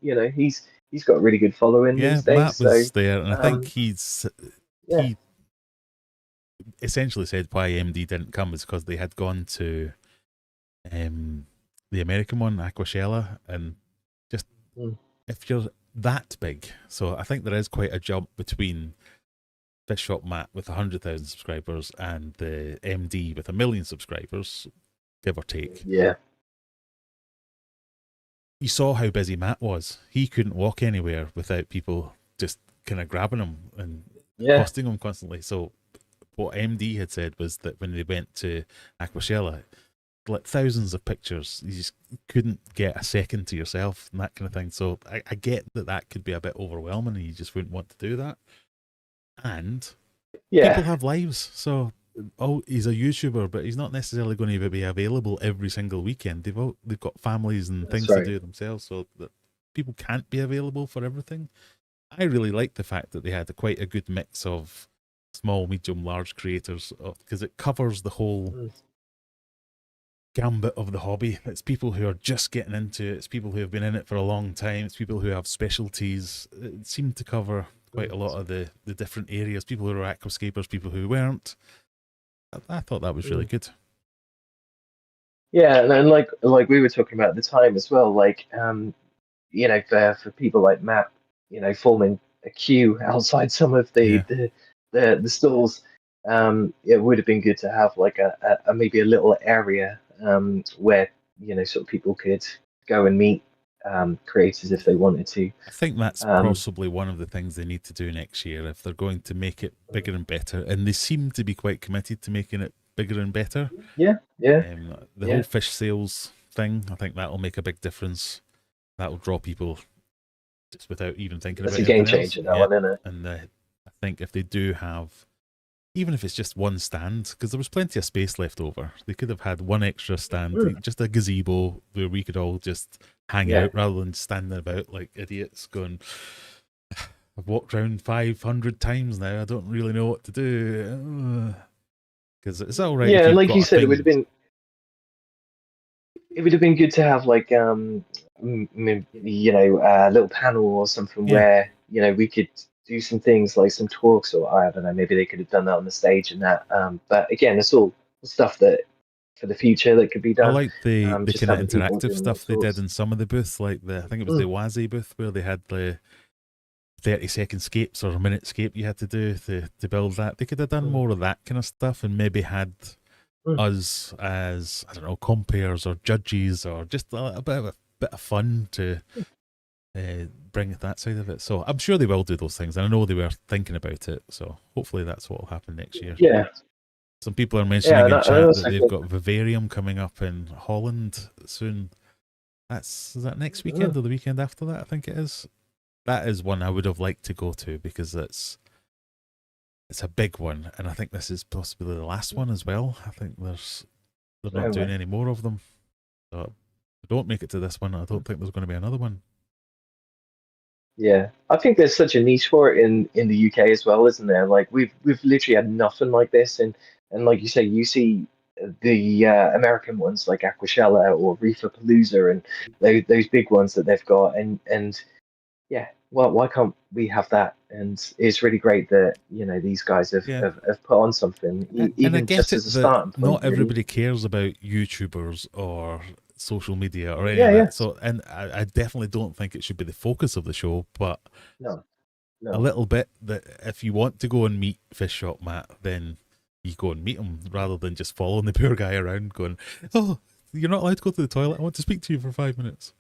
you know, he's got a really good following yeah, these days. Matt So was there, and I think yeah, he essentially said why MD didn't come is because they had gone to um, the American one, Aquashella, and just mm, if you're that big, so I think there is quite a jump between Fish Shop Matt with 100,000 subscribers and the MD with 1 million subscribers, give or take. yeah, You saw how busy Matt was. He couldn't walk anywhere without people just kind of grabbing him and yeah. accosting him constantly. So what MD had said was that when they went to Aquashella, like thousands of pictures, you just couldn't get a second to yourself and that kind of thing. So I get that that could be a bit overwhelming and you just wouldn't want to do that. And people Yeah, have lives. So he's a YouTuber, but he's not necessarily going to be available every single weekend. They've got families and that's things to right. do themselves, so that people can't be available for everything. I really like the fact that they had quite a good mix of small, medium, large creators because it covers the whole Mm, gambit of the hobby. It's people who are just getting into it. It's people who have been in it for a long time. It's people who have specialties. It seemed to cover quite a mm, lot of the different areas. People who are aquascapers, people who weren't. I thought that was really mm. good. Yeah, and like we were talking about at the time as well, like you know, for people like Matt, you know, forming a queue outside some of Yeah, the stalls, it would have been good to have like a maybe a little area where you know sort of people could go and meet creators if they wanted to. I think that's Um, possibly one of the things they need to do next year if they're going to make it bigger and better. And they seem to be quite committed to making it bigger and better. yeah, yeah, The whole yeah. fish sales thing, I think that'll make a big difference. That'll draw people just without even thinking That's about a game anything else. changer, that Yeah. one, isn't it? And I think if they do have, even if it's just one stand, because there was plenty of space left over, they could have had one extra stand, Mm, just a gazebo where we could all just hang yeah. out rather than standing about like idiots going, I've walked around 500 times now. I don't really know what to do. Because it's all right if Yeah, and you've like you got a said, thing. it would have been good to have like you know a little panel or something Yeah. where you know we could do some things like some talks or I don't know, maybe they could have done that on the stage and that, but again it's all stuff that for the future that could be I done, like the just kind of having people interactive doing little stuff they did talks. in some of the booths, like I think it was the Mm, Wazi booth where they had the 30-second scapes or a minute scape you had to do to build that. They could have done mm, more of that kind of stuff and maybe had mm. us as, I don't know, compares or judges or just a bit of fun to bring that side of it. So I'm sure they will do those things, and I know they were thinking about it. So hopefully that's what will happen next year. Yeah, Some people are yeah, mentioning and in I chat that also they've think got Vivarium coming up in Holland soon. Is that next weekend mm, or the weekend after that? I think it is. That is one I would have liked to go to because it's a big one, and I think this is possibly the last one as well. I think they're not no doing way. any more of them. So if I don't make it to this one, I don't think there's going to be another one. Yeah, I think there's such a niche for it in the UK as well, isn't there? Like we've literally had nothing like this, and like you say, you see the American ones like Aquashella or Reefer Palooza and those big ones that they've got, and yeah, well, why can't we have that? And it's really great that you know these guys Yeah, have put on something, and I even get just it as a that starting point, not really. everybody cares about YouTubers or social media or any Yeah, of yeah, that. So, and I definitely don't think it should be the focus of the show, but no, a no, little bit that if you want to go and meet Fish Shop Matt, then you go and meet him rather than just following the poor guy around going, oh, you're not allowed to go to the toilet. I want to speak to you for 5 minutes.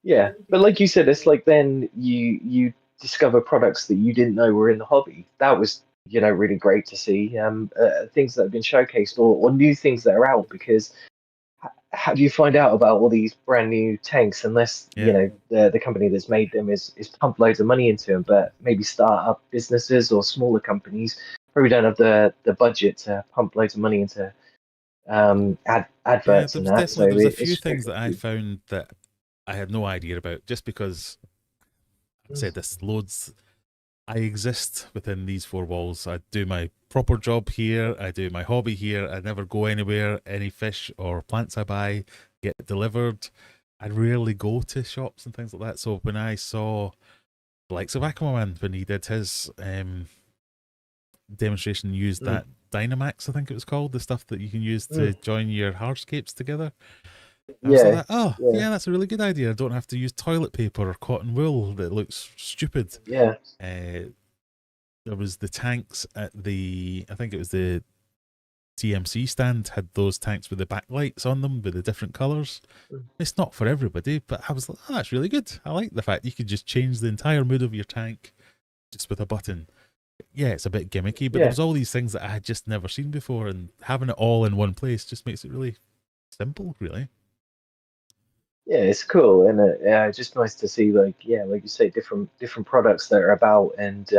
Yeah, but like you said, it's like then you discover products that you didn't know were in the hobby. That was, really great to see. Things that have been showcased or new things that are out, because how do you find out about all these brand new tanks unless the company that's made them is pumped loads of money into them? But maybe start-up businesses or smaller companies probably don't have the budget to pump loads of money into adverts and that. So there was a few it's things that I found that I had no idea about, just because I've said this loads. I exist within these four walls. I do my proper job here. I do my hobby here. I never go anywhere. Any fish or plants I buy get delivered. I rarely go to shops and things like that. So when I saw the likes of Aquaman, when he did his demonstration, used that Dynamax, I think it was called, the stuff that you can use to join your hardscapes together. I was like, yeah, that's a really good idea. I don't have to use toilet paper or cotton wool that looks stupid. Yeah. There was the tanks at I think it was the TMC stand, had those tanks with the backlights on them with the different colours. It's not for everybody, but I was like, oh, that's really good. I like the fact you could just change the entire mood of your tank just with a button. Yeah, it's a bit gimmicky, but there was all these things that I had just never seen before, and having it all in one place just makes it really simple, really. Yeah, it's cool, and just nice to see, like you say, different products that are about, and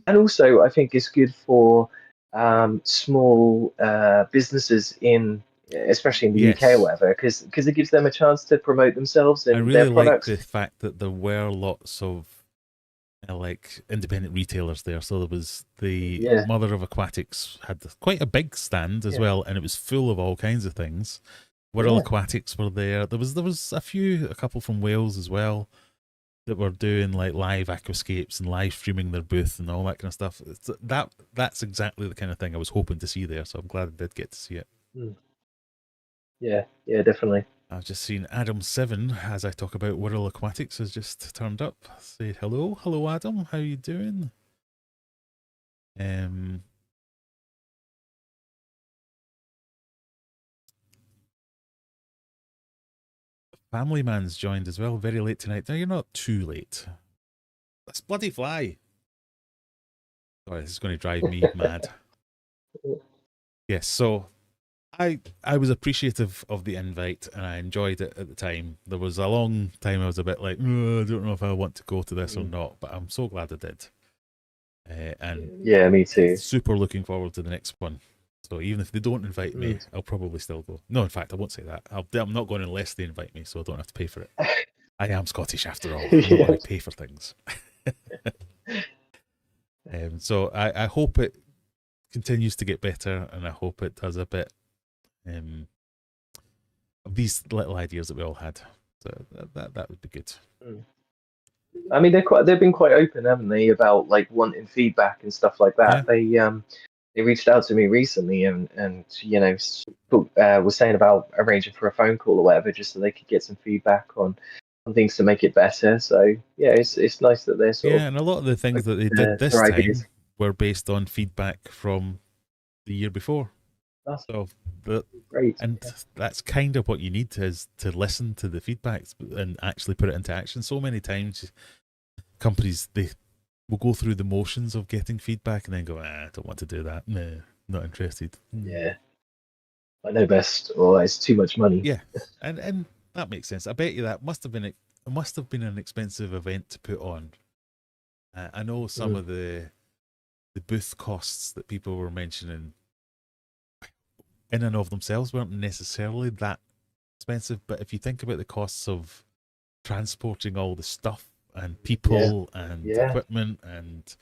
also I think it's good for small businesses especially in the UK or whatever, because it gives them a chance to promote themselves and their products. Like the fact that there were lots of like independent retailers there. So there was the Mother of Aquatics had quite a big stand as well, and it was full of all kinds of things. Whirl Aquatics were there. There was a couple from Wales as well that were doing like live aquascapes and live streaming their booth and all that kind of stuff. That's exactly the kind of thing I was hoping to see there. So I'm glad I did get to see it. Yeah, definitely. I've just seen Adam 7, as I talk about Whirl Aquatics, has just turned up. Say hello. Hello, Adam. How you doing? Family Man's joined as well. Very late tonight. No, you're not too late. That's bloody fly. Sorry, this is going to drive me mad. Yes, so I was appreciative of the invite and I enjoyed it at the time. There was a long time I was a bit like, I don't know if I want to go to this or not, but I'm so glad I did. And yeah, me too. Super looking forward to the next one. So even if they don't invite me, I'll probably still go. No, in fact, I won't say that. I'm not going unless they invite me, so I don't have to pay for it. I am Scottish after all. I'm not going to pay for things. So I hope it continues to get better, and I hope it does a bit of these little ideas that we all had. So that would be good. I mean, they've been quite open, haven't they, about like wanting feedback and stuff like that. Yeah. They reached out to me recently and was saying about arranging for a phone call or whatever, just so they could get some feedback on things to make it better. So yeah, it's nice that they're sort of, and a lot of the things that they did this time were based on feedback from the year before. So great, and that's kind of what you need is to listen to the feedback and actually put it into action. So many times companies, they will go through the motions of getting feedback and then go, I don't want to do that. Nah, not interested. Yeah, I know best, or it's too much money. Yeah, and that makes sense. I bet you that must have been an expensive event to put on. I know some of the booth costs that people were mentioning in and of themselves weren't necessarily that expensive, but if you think about the costs of transporting all the stuff and people and equipment and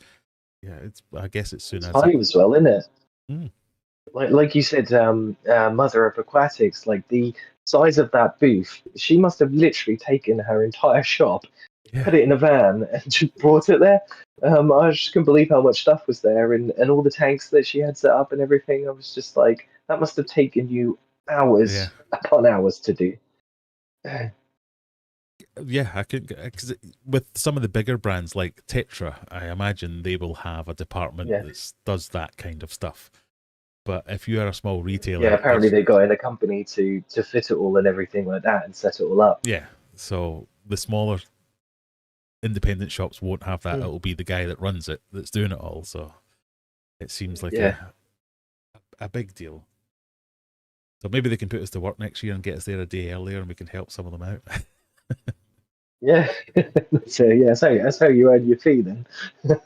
I guess it's soon as time as well, isn't it? Like you said, Mother of Aquatics, like the size of that booth, she must have literally taken her entire shop, put it in a van, and just brought it there. I just couldn't believe how much stuff was there, and all the tanks that she had set up and everything. I was just like, that must have taken you hours upon hours to do. Yeah, I could, because with some of the bigger brands like Tetra, I imagine they will have a department that does that kind of stuff. But if you are a small retailer, yeah, apparently they got in a company to fit it all and everything like that and set it all up. Yeah, so the smaller independent shops won't have that. It'll be the guy that runs it that's doing it all. So it seems like a big deal. So maybe they can put us to work next year and get us there a day earlier, and we can help some of them out. Yeah, so yeah, that's how you earn your fee then. You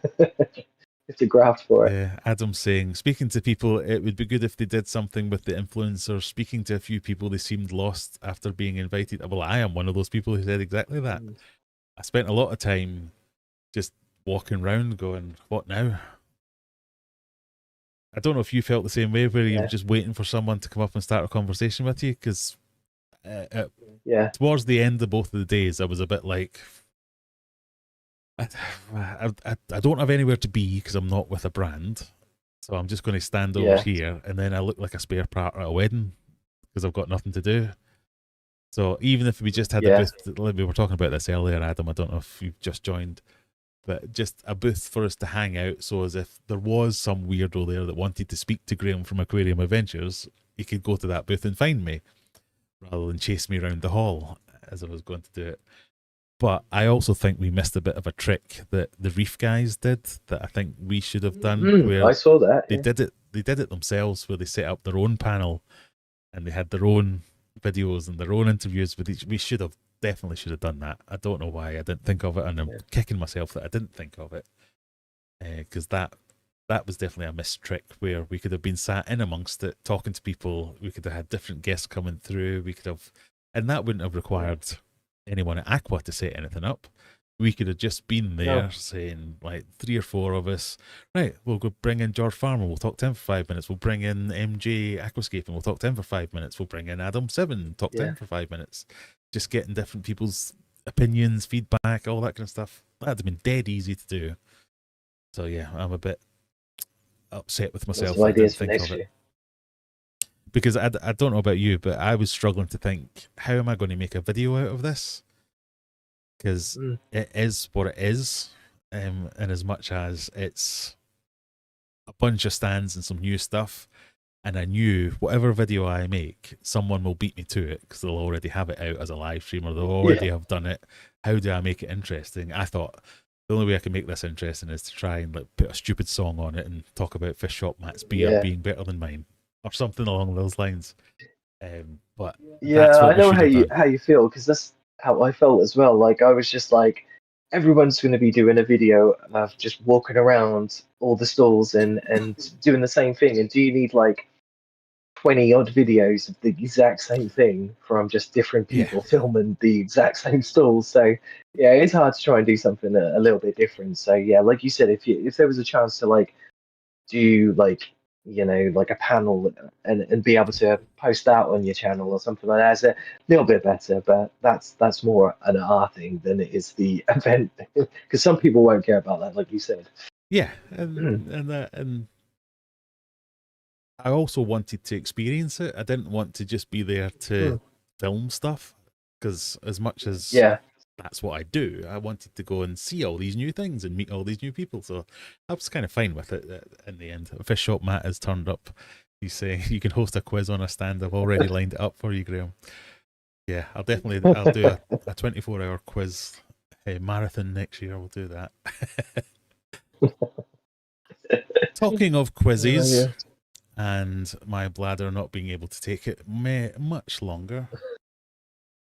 have to graft for it. Yeah, Adam's saying, speaking to people, it would be good if they did something with the influencers. Speaking to a few people, they seemed lost after being invited. Well, I am one of those people who said exactly that. I spent a lot of time just walking around going, what now? I don't know if you felt the same way, where you were just waiting for someone to come up and start a conversation with you, because towards the end of both of the days, I was a bit like, I don't have anywhere to be because I'm not with a brand, so I'm just going to stand over here, and then I look like a spare part at a wedding because I've got nothing to do. So even if we just had a booth, we were talking about this earlier, Adam, I don't know if you've just joined, but just a booth for us to hang out, so as if there was some weirdo there that wanted to speak to Graham from Aquarium Adventures, he could go to that booth and find me, rather than chase me around the hall as I was going to do it. But I also think we missed a bit of a trick that the Reef guys did that I think we should have done. Where I saw that. They did it themselves, where they set up their own panel and they had their own videos and their own interviews with each. We definitely should have done that. I don't know why I didn't think of it, and I'm kicking myself that I didn't think of it, because that was definitely a missed trick, where we could have been sat in amongst it, talking to people. We could have had different guests coming through. We could have, and that wouldn't have required anyone at Aqua to set anything up. We could have just been there saying, like, 3 or 4 of us, right, we'll go bring in George Farmer, we'll talk to him for 5 minutes, we'll bring in MJ Aquascape and we'll talk to him for 5 minutes, we'll bring in Adam Seven, talk to him for 5 minutes. Just getting different people's opinions, feedback, all that kind of stuff. That'd have been dead easy to do. So yeah, I'm a bit upset with myself that I didn't think of it. Because I don't know about you, but I was struggling to think, how am I going to make a video out of this? Because it is what it is, and as much as it's a bunch of stands and some new stuff, and I knew whatever video I make, someone will beat me to it because they'll already have it out as a live stream, or they'll already have done it. How do I make it interesting? I thought the only way I can make this interesting is to try and like put a stupid song on it and talk about Fish Shop Matt's beer being better than mine, or something along those lines. But that's what I know how you feel, because that's how I felt as well. Like, I was just like, everyone's going to be doing a video of just walking around all the stalls and doing the same thing. And do you need like 20 odd videos of the exact same thing from just different people filming the exact same stalls? So yeah, it's hard to try and do something a little bit different. So yeah, like you said, if there was a chance to like do like, you know, like a panel and be able to post that on your channel or something like that, it's a little bit better. But that's more an art thing than it is the event, because some people won't care about that, like you said. Yeah, and I also wanted to experience it. I didn't want to just be there to film stuff, because as much as that's what I do, I wanted to go and see all these new things and meet all these new people. So I was kind of fine with it in the end. Fish Shop Matt has turned up. He's saying you can host a quiz on a stand. I've already lined it up for you, Graham. Yeah, I'll do a 24-hour quiz marathon next year. We'll do that. Talking of quizzes and my bladder not being able to take it much longer,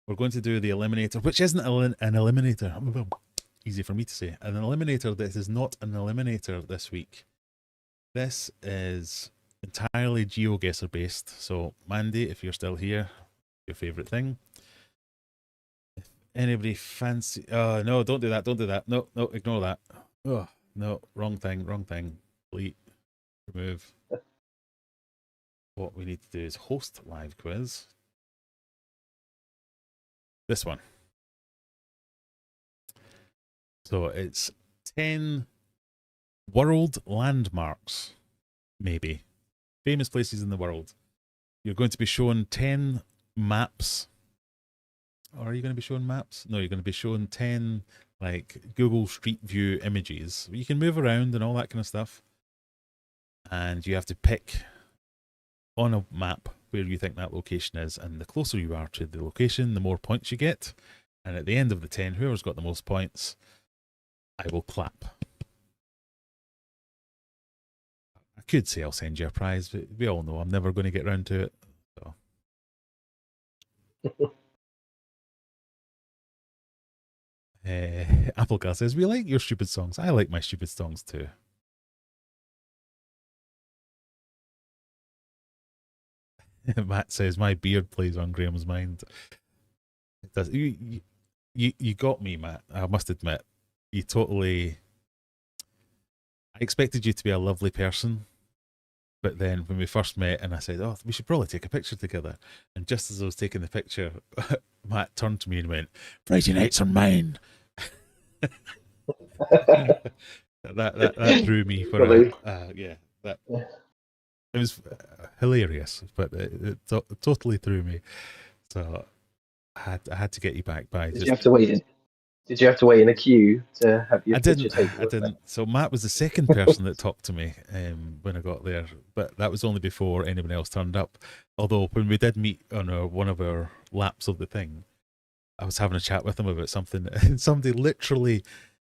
we're going to do the eliminator, which isn't an eliminator. Easy for me to say. An eliminator that is not an eliminator this week. This is entirely GeoGuessr based. So, Mandy, if you're still here, your favourite thing. If anybody fancy... Oh, no, don't do that. Don't do that. No, ignore that. Oh, no, wrong thing. Delete. Remove. What we need to do is host live quiz. This one. So it's 10 world landmarks, maybe. Famous places in the world. You're going to be shown 10 maps or are you going to be showing maps? No, you're going to be showing 10 like Google Street View images. You can move around and all that kind of stuff. And you have to pick on a map where you think that location is. And the closer you are to the location, the more points you get. And at the end of the 10, whoever's got the most points, I will clap. I could say I'll send you a prize, but we all know I'm never going to get round to it. So. Applecar says, we like your stupid songs. I like my stupid songs too. Matt says, my beard plays on Graham's mind. It does. You got me, Matt. I must admit. You totally... I expected you to be a lovely person, but then when we first met and I said, oh, we should probably take a picture together. And just as I was taking the picture, Matt turned to me and went, Friday nights are mine. that drew me for it was hilarious, but it totally threw me. So I had to get you back by. Did you have to wait in a queue to have your picture taken? I didn't. So Matt was the second person that talked to me when I got there, but that was only before anyone else turned up. Although when we did meet on one of our laps of the thing, I was having a chat with him about something, and somebody literally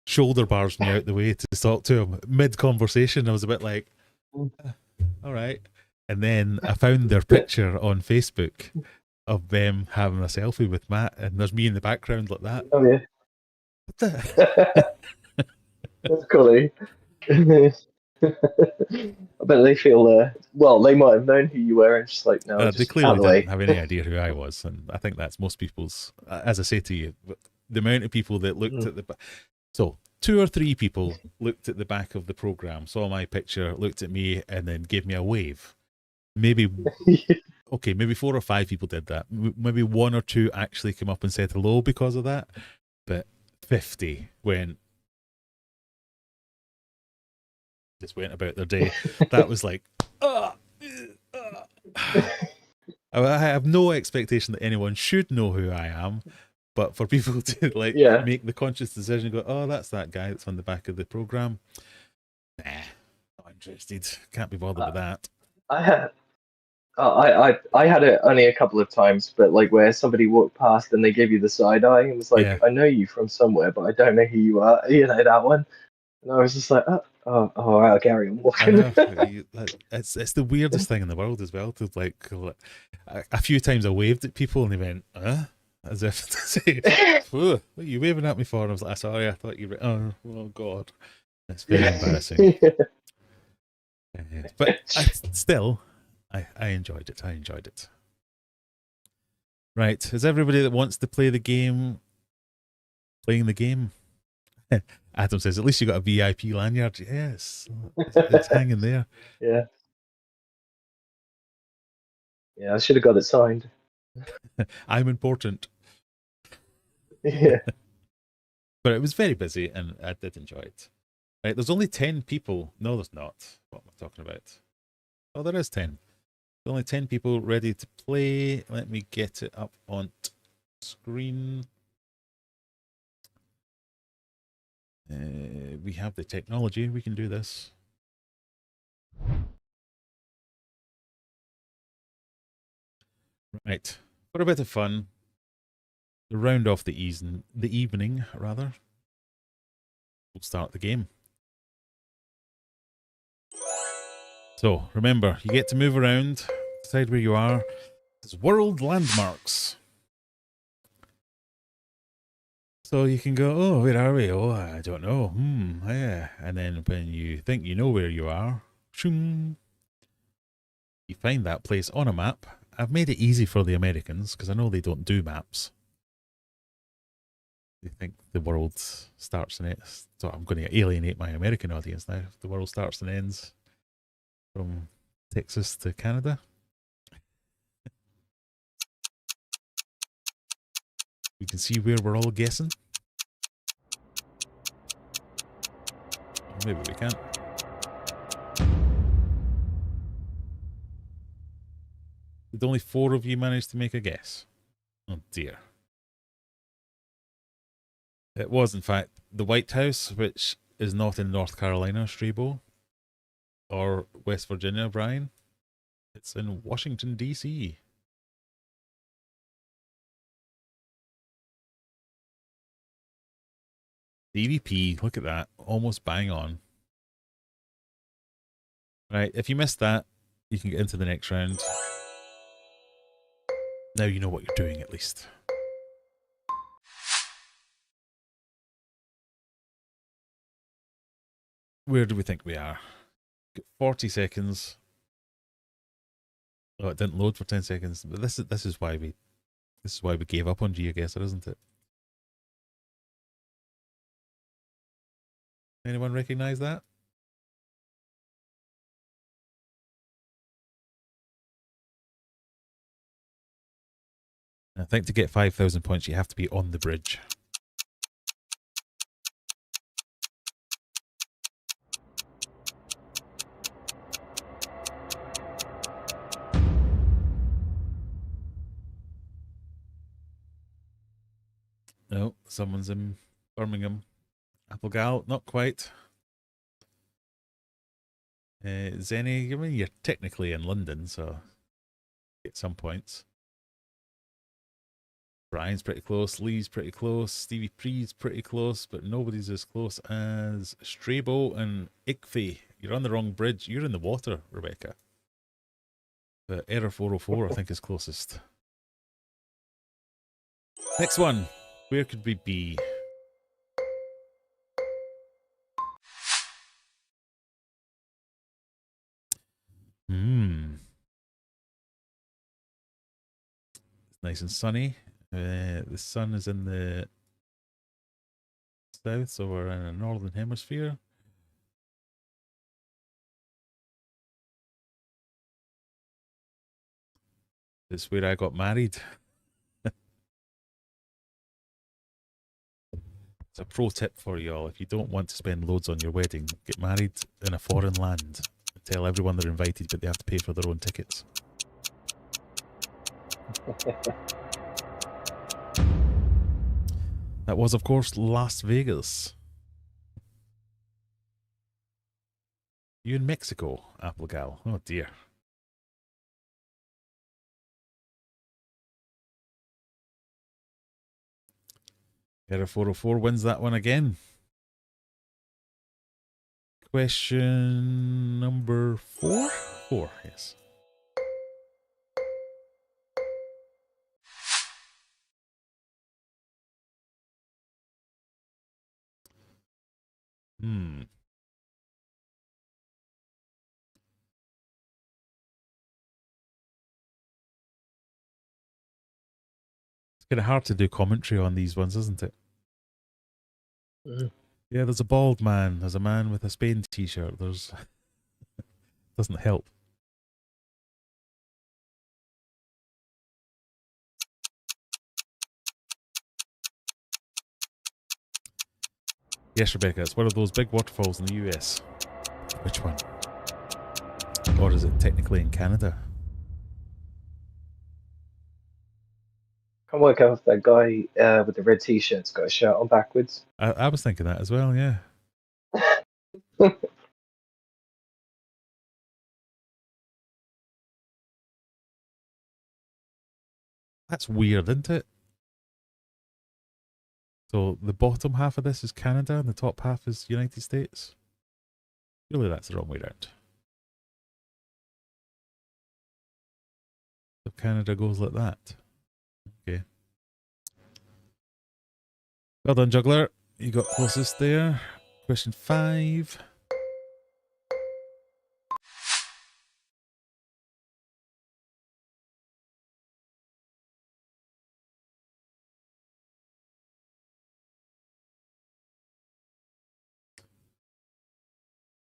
shoulder bars me out the way to talk to him mid-conversation. I was a bit like, all right. And then I found their picture on Facebook of them having a selfie with Matt, and there's me in the background like that. Oh, yeah. What the? That's cool. I bet they feel, well, they might have known who you were, and just like, no, they clearly didn't have any idea who I was. And I think that's most people's, as I say to you, the amount of people that looked at the... So 2 or 3 people looked at the back of the program, saw my picture, looked at me, and then gave me a wave. Maybe, okay, maybe 4 or 5 people did that. Maybe 1 or 2 actually came up and said hello because of that. But 50 just went about their day. That was like, I have no expectation that anyone should know who I am. But for people to make the conscious decision, go, oh, that's that guy that's on the back of the program. Nah, not interested. Can't be bothered with that. I had it only a couple of times, but like where somebody walked past and they gave you the side eye and was like, I know you from somewhere, but I don't know who you are. You know, that one. And I was just like, I'll carry on walking. It's the weirdest thing in the world as well. To like a few times I waved at people and they went, as if to say, what are you waving at me for? And I was like, sorry, I thought you were, oh God. It's very embarrassing. But I enjoyed it. I enjoyed it. Right. Is everybody that wants to play the game playing the game? Adam says, at least you got a VIP lanyard. Yes. It's hanging there. Yeah. Yeah, I should have got it signed. I'm important. Yeah. But it was very busy and I did enjoy it. Right, there's only 10 people. No, there's not. What am I talking about? Oh, there is 10. There's only 10 people ready to play. Let me get it up on screen. We have the technology. We can do this. Right. For a bit of fun, to round off the evening, rather, we'll start the game. So, remember, you get to move around, decide where you are. There's world landmarks. So you can go, oh, where are we? Oh, I don't know. Yeah. And then when you think you know where you are, shing, you find that place on a map. I've made it easy for the Americans because I know they don't do maps. They think the world starts and ends. So I'm going to alienate my American audience now. The world starts and ends from Texas to Canada. We can see where we're all guessing. Or maybe we can't. Did only 4 of you manage to make a guess? Oh dear. It was, in fact, the White House, which is not in North Carolina, Strabo, or West Virginia, Brian. It's in Washington, D.C. DVP, look at that. Almost bang on. Right, if you missed that, you can get into the next round. Now you know what you're doing, at least. Where do we think we are? 40 seconds. Oh, it didn't load for 10 seconds. But this is why we gave up on GeoGuessr, isn't it? Anyone recognize that? I think to get 5,000 points, you have to be on the bridge. No, someone's in Birmingham. Applegal, not quite. Zenny, I mean, you're technically in London, so get some points. Brian's pretty close, Lee's pretty close, Stevie Pre's pretty close, but nobody's as close as Strabo and Ickfy. You're on the wrong bridge. You're in the water, Rebecca. But Error 404, I think, is closest. Next one. Where could we be? It's nice and sunny. The sun is in the south, so we're in a northern hemisphere. This is where I got married. It's a pro tip for y'all. If you don't want to spend loads on your wedding, get married in a foreign land. Tell everyone they're invited, but they have to pay for their own tickets. That was, of course, Las Vegas. You in Mexico, Applegal? Oh dear. Error 404 wins that one again. Question number 4? 4, yes. It's kind of hard to do commentary on these ones, isn't it? Yeah, there's a bald man. There's a man with a Spain t-shirt. There's... doesn't help. Yes, Rebecca, it's one of those big waterfalls in the US. Which one? Or is it technically in Canada? Can't work out if that guy with the red t-shirt's got a shirt on backwards. I was thinking that as well, yeah. That's weird, isn't it? So the bottom half of this is Canada and the top half is United States? Surely that's the wrong way around. So Canada goes like that. Okay. Well done, Juggler. You got closest there. Question 5.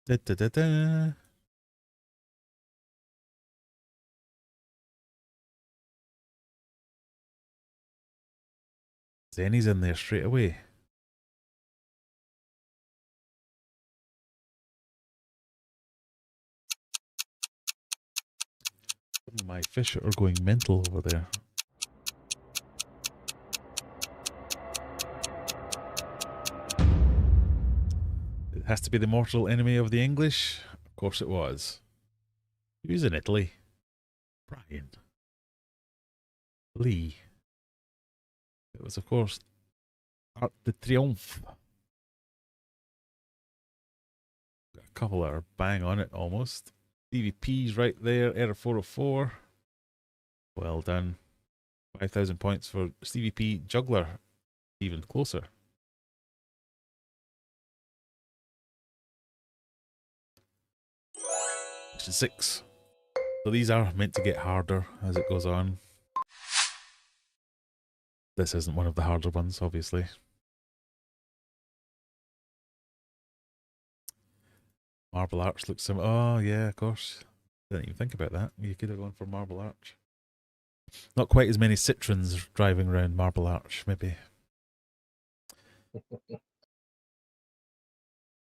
Da, da, da, da. Zenny's in there straight away. My fish are going mental over there. Has to be the mortal enemy of the English. Of course it was. Who's in Italy? Brian. Lee. It was, of course, Arc de Triomphe. Got a couple that are bang on it almost. DVP's right there. Error 404. Well done. 5,000 points for Stevie P. Juggler. Even closer. Question 6. So these are meant to get harder as it goes on. This isn't one of the harder ones, obviously. Marble Arch looks similar. Oh, yeah, of course. Didn't even think about that. You could have gone for Marble Arch. Not quite as many Citroens driving around Marble Arch, maybe.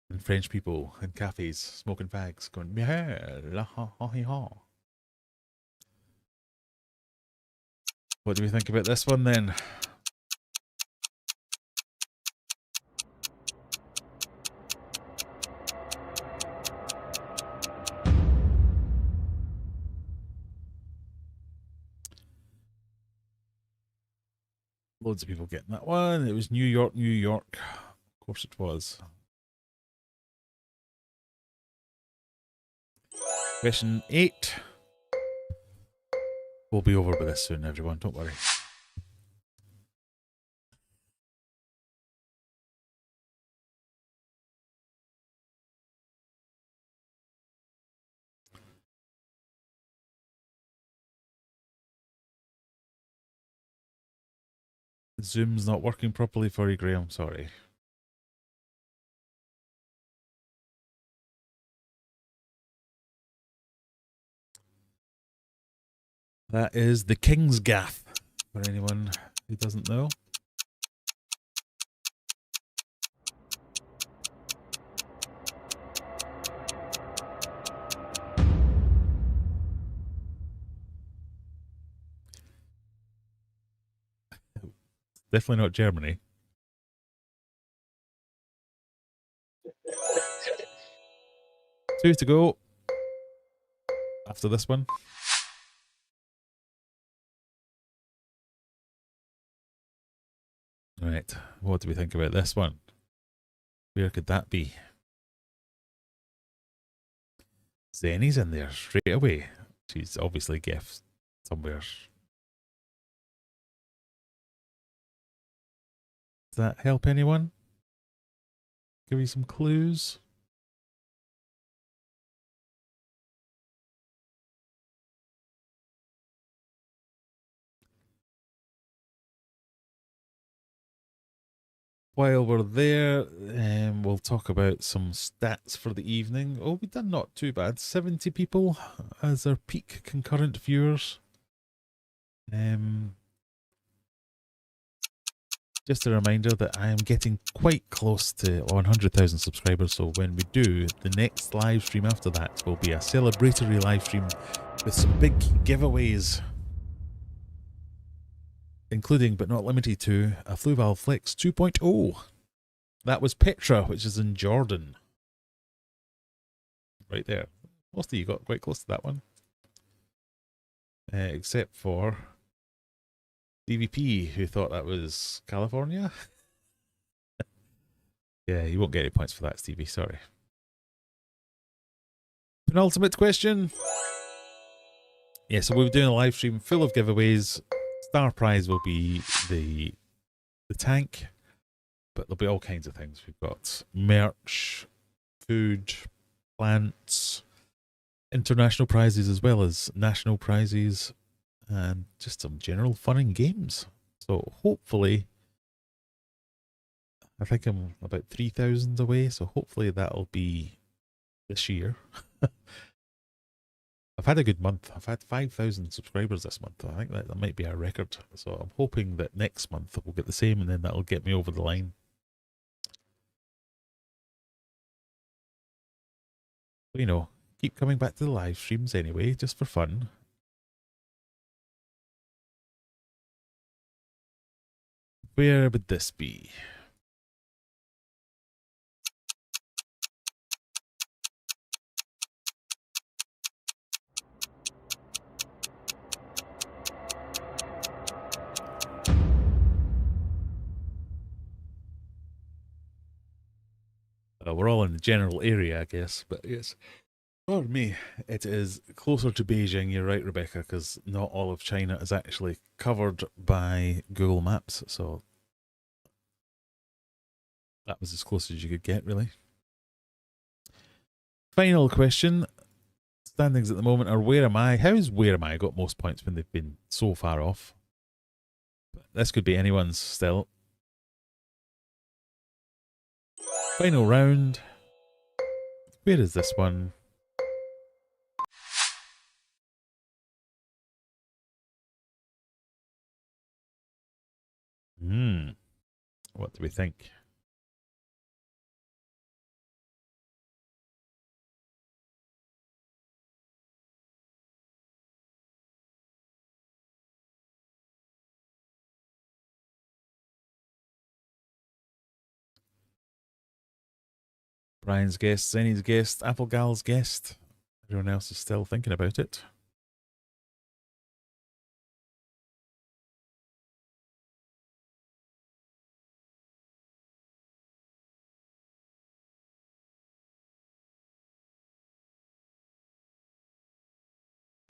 And French people in cafes smoking fags going, yeah, la ha ha ha. What do we think about this one then? Loads of people getting that one. It was New York, New York. Of course it was. Question 8. We'll be over with this soon, everyone. Don't worry. Zoom's not working properly for you, Graham. Sorry. That is the King's Gaff, for anyone who doesn't know. Definitely not Germany. Two to go after this one. Right, what do we think about this one? Where could that be? Zenny's in there straight away. She's obviously gifts somewhere. Does that help anyone? Give you some clues? While we're there, we'll talk about some stats for the evening. Oh, we've done not too bad. 70 people as our peak concurrent viewers. Just a reminder that I am getting quite close to 100,000 subscribers, so when we do, the next live stream after that will be a celebratory live stream with some big giveaways, including but not limited to a Fluval Flex 2.0. That was Petra, which is in Jordan. Right there. Most of you got quite close to that one. Except for DVP, who thought that was California. Yeah, you won't get any points for that, Stevie, sorry. Penultimate question. Yeah, so we'll be doing a live stream full of giveaways. Star prize will be the tank, but there'll be all kinds of things. We've got merch, food, plants, international prizes as well as national prizes, and just some general fun and games. So hopefully, I think I'm about 3,000 away, so hopefully that'll be this year. I've had a good month. I've had 5,000 subscribers this month. I think that might be a record. So I'm hoping that next month we'll get the same, and then that'll get me over the line. So, you know, keep coming back to the live streams anyway, just for fun. Where would this be? Well, we're all in the general area, I guess, but yes. For me, it is closer to Beijing, you're right, Rebecca, because not all of China is actually covered by Google Maps, so that was as close as you could get, really. Final question. Standings at the moment are where am I? How's where am I got most points when they've been so far off? This could be anyone's still. Final round. Where is this one? What do we think? Brian's guest, Zenny's guest, Applegal's guest. Everyone else is still thinking about it.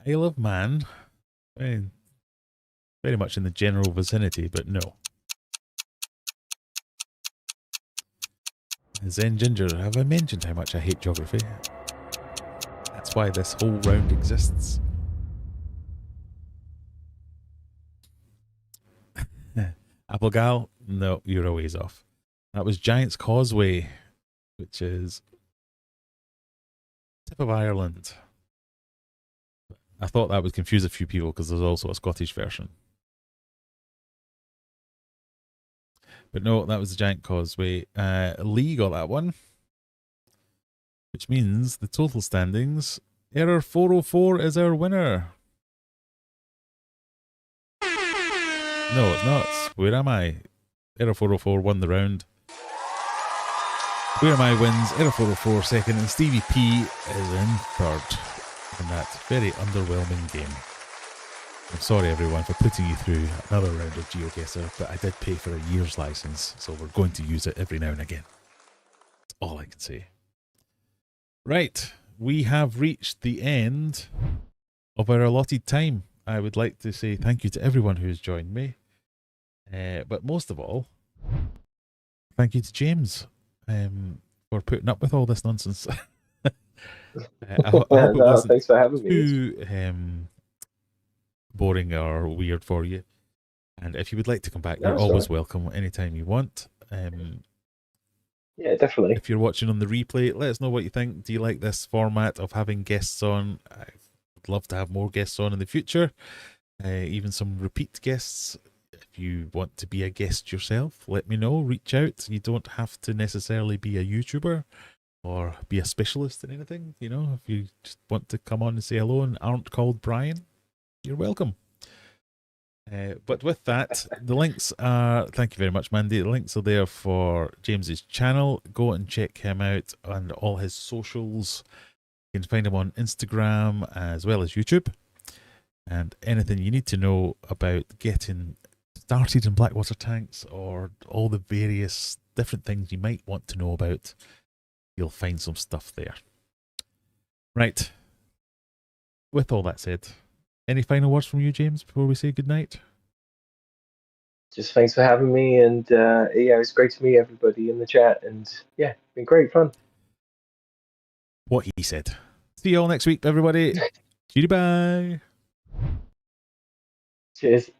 Isle of Man. Very much in the general vicinity, but no. Zen Ginger, have I mentioned how much I hate geography? That's why this whole round exists. Applegal? No, you're a ways off. That was Giant's Causeway, which is tip of Ireland. I thought that would confuse a few people because there's also a Scottish version. But no, that was the Giant Causeway. Lee got that one, which means the total standings, Error 404 is our winner. No, it's not. Where am I? Error 404 won the round. Where am I wins, Error 404 second, and Stevie P is in third in that very underwhelming game. I'm sorry everyone for putting you through another round of GeoGuessr, but I did pay for a year's license, so we're going to use it every now and again. That's all I can say. Right, we have reached the end of our allotted time. I would like to say thank you to everyone who's joined me. But most of all, thank you to James for putting up with all this nonsense. I hope it wasn't thanks for having too boring or weird for you. And if you would like to come back, you're always welcome anytime you want. Yeah, definitely. If you're watching on the replay, let us know what you think. Do you like this format of having guests on? I would love to have more guests on in the future, even some repeat guests. If you want to be a guest yourself, let me know. Reach out. You don't have to necessarily be a YouTuber or be a specialist in anything. You know, if you just want to come on and say hello and aren't called Brian, you're welcome. But with that, the links are, thank you very much, Mandy. The links are there for James's channel. Go and check him out and all his socials. You can find him on Instagram as well as YouTube. And anything you need to know about getting started in Blackwater tanks or all the various different things you might want to know about, you'll find some stuff there. Right. With all that said, any final words from you, James, before we say goodnight? Just thanks for having me, and yeah, it's great to meet everybody in the chat, and yeah, been great fun. What he said. See you all next week, everybody. Bye. Cheers.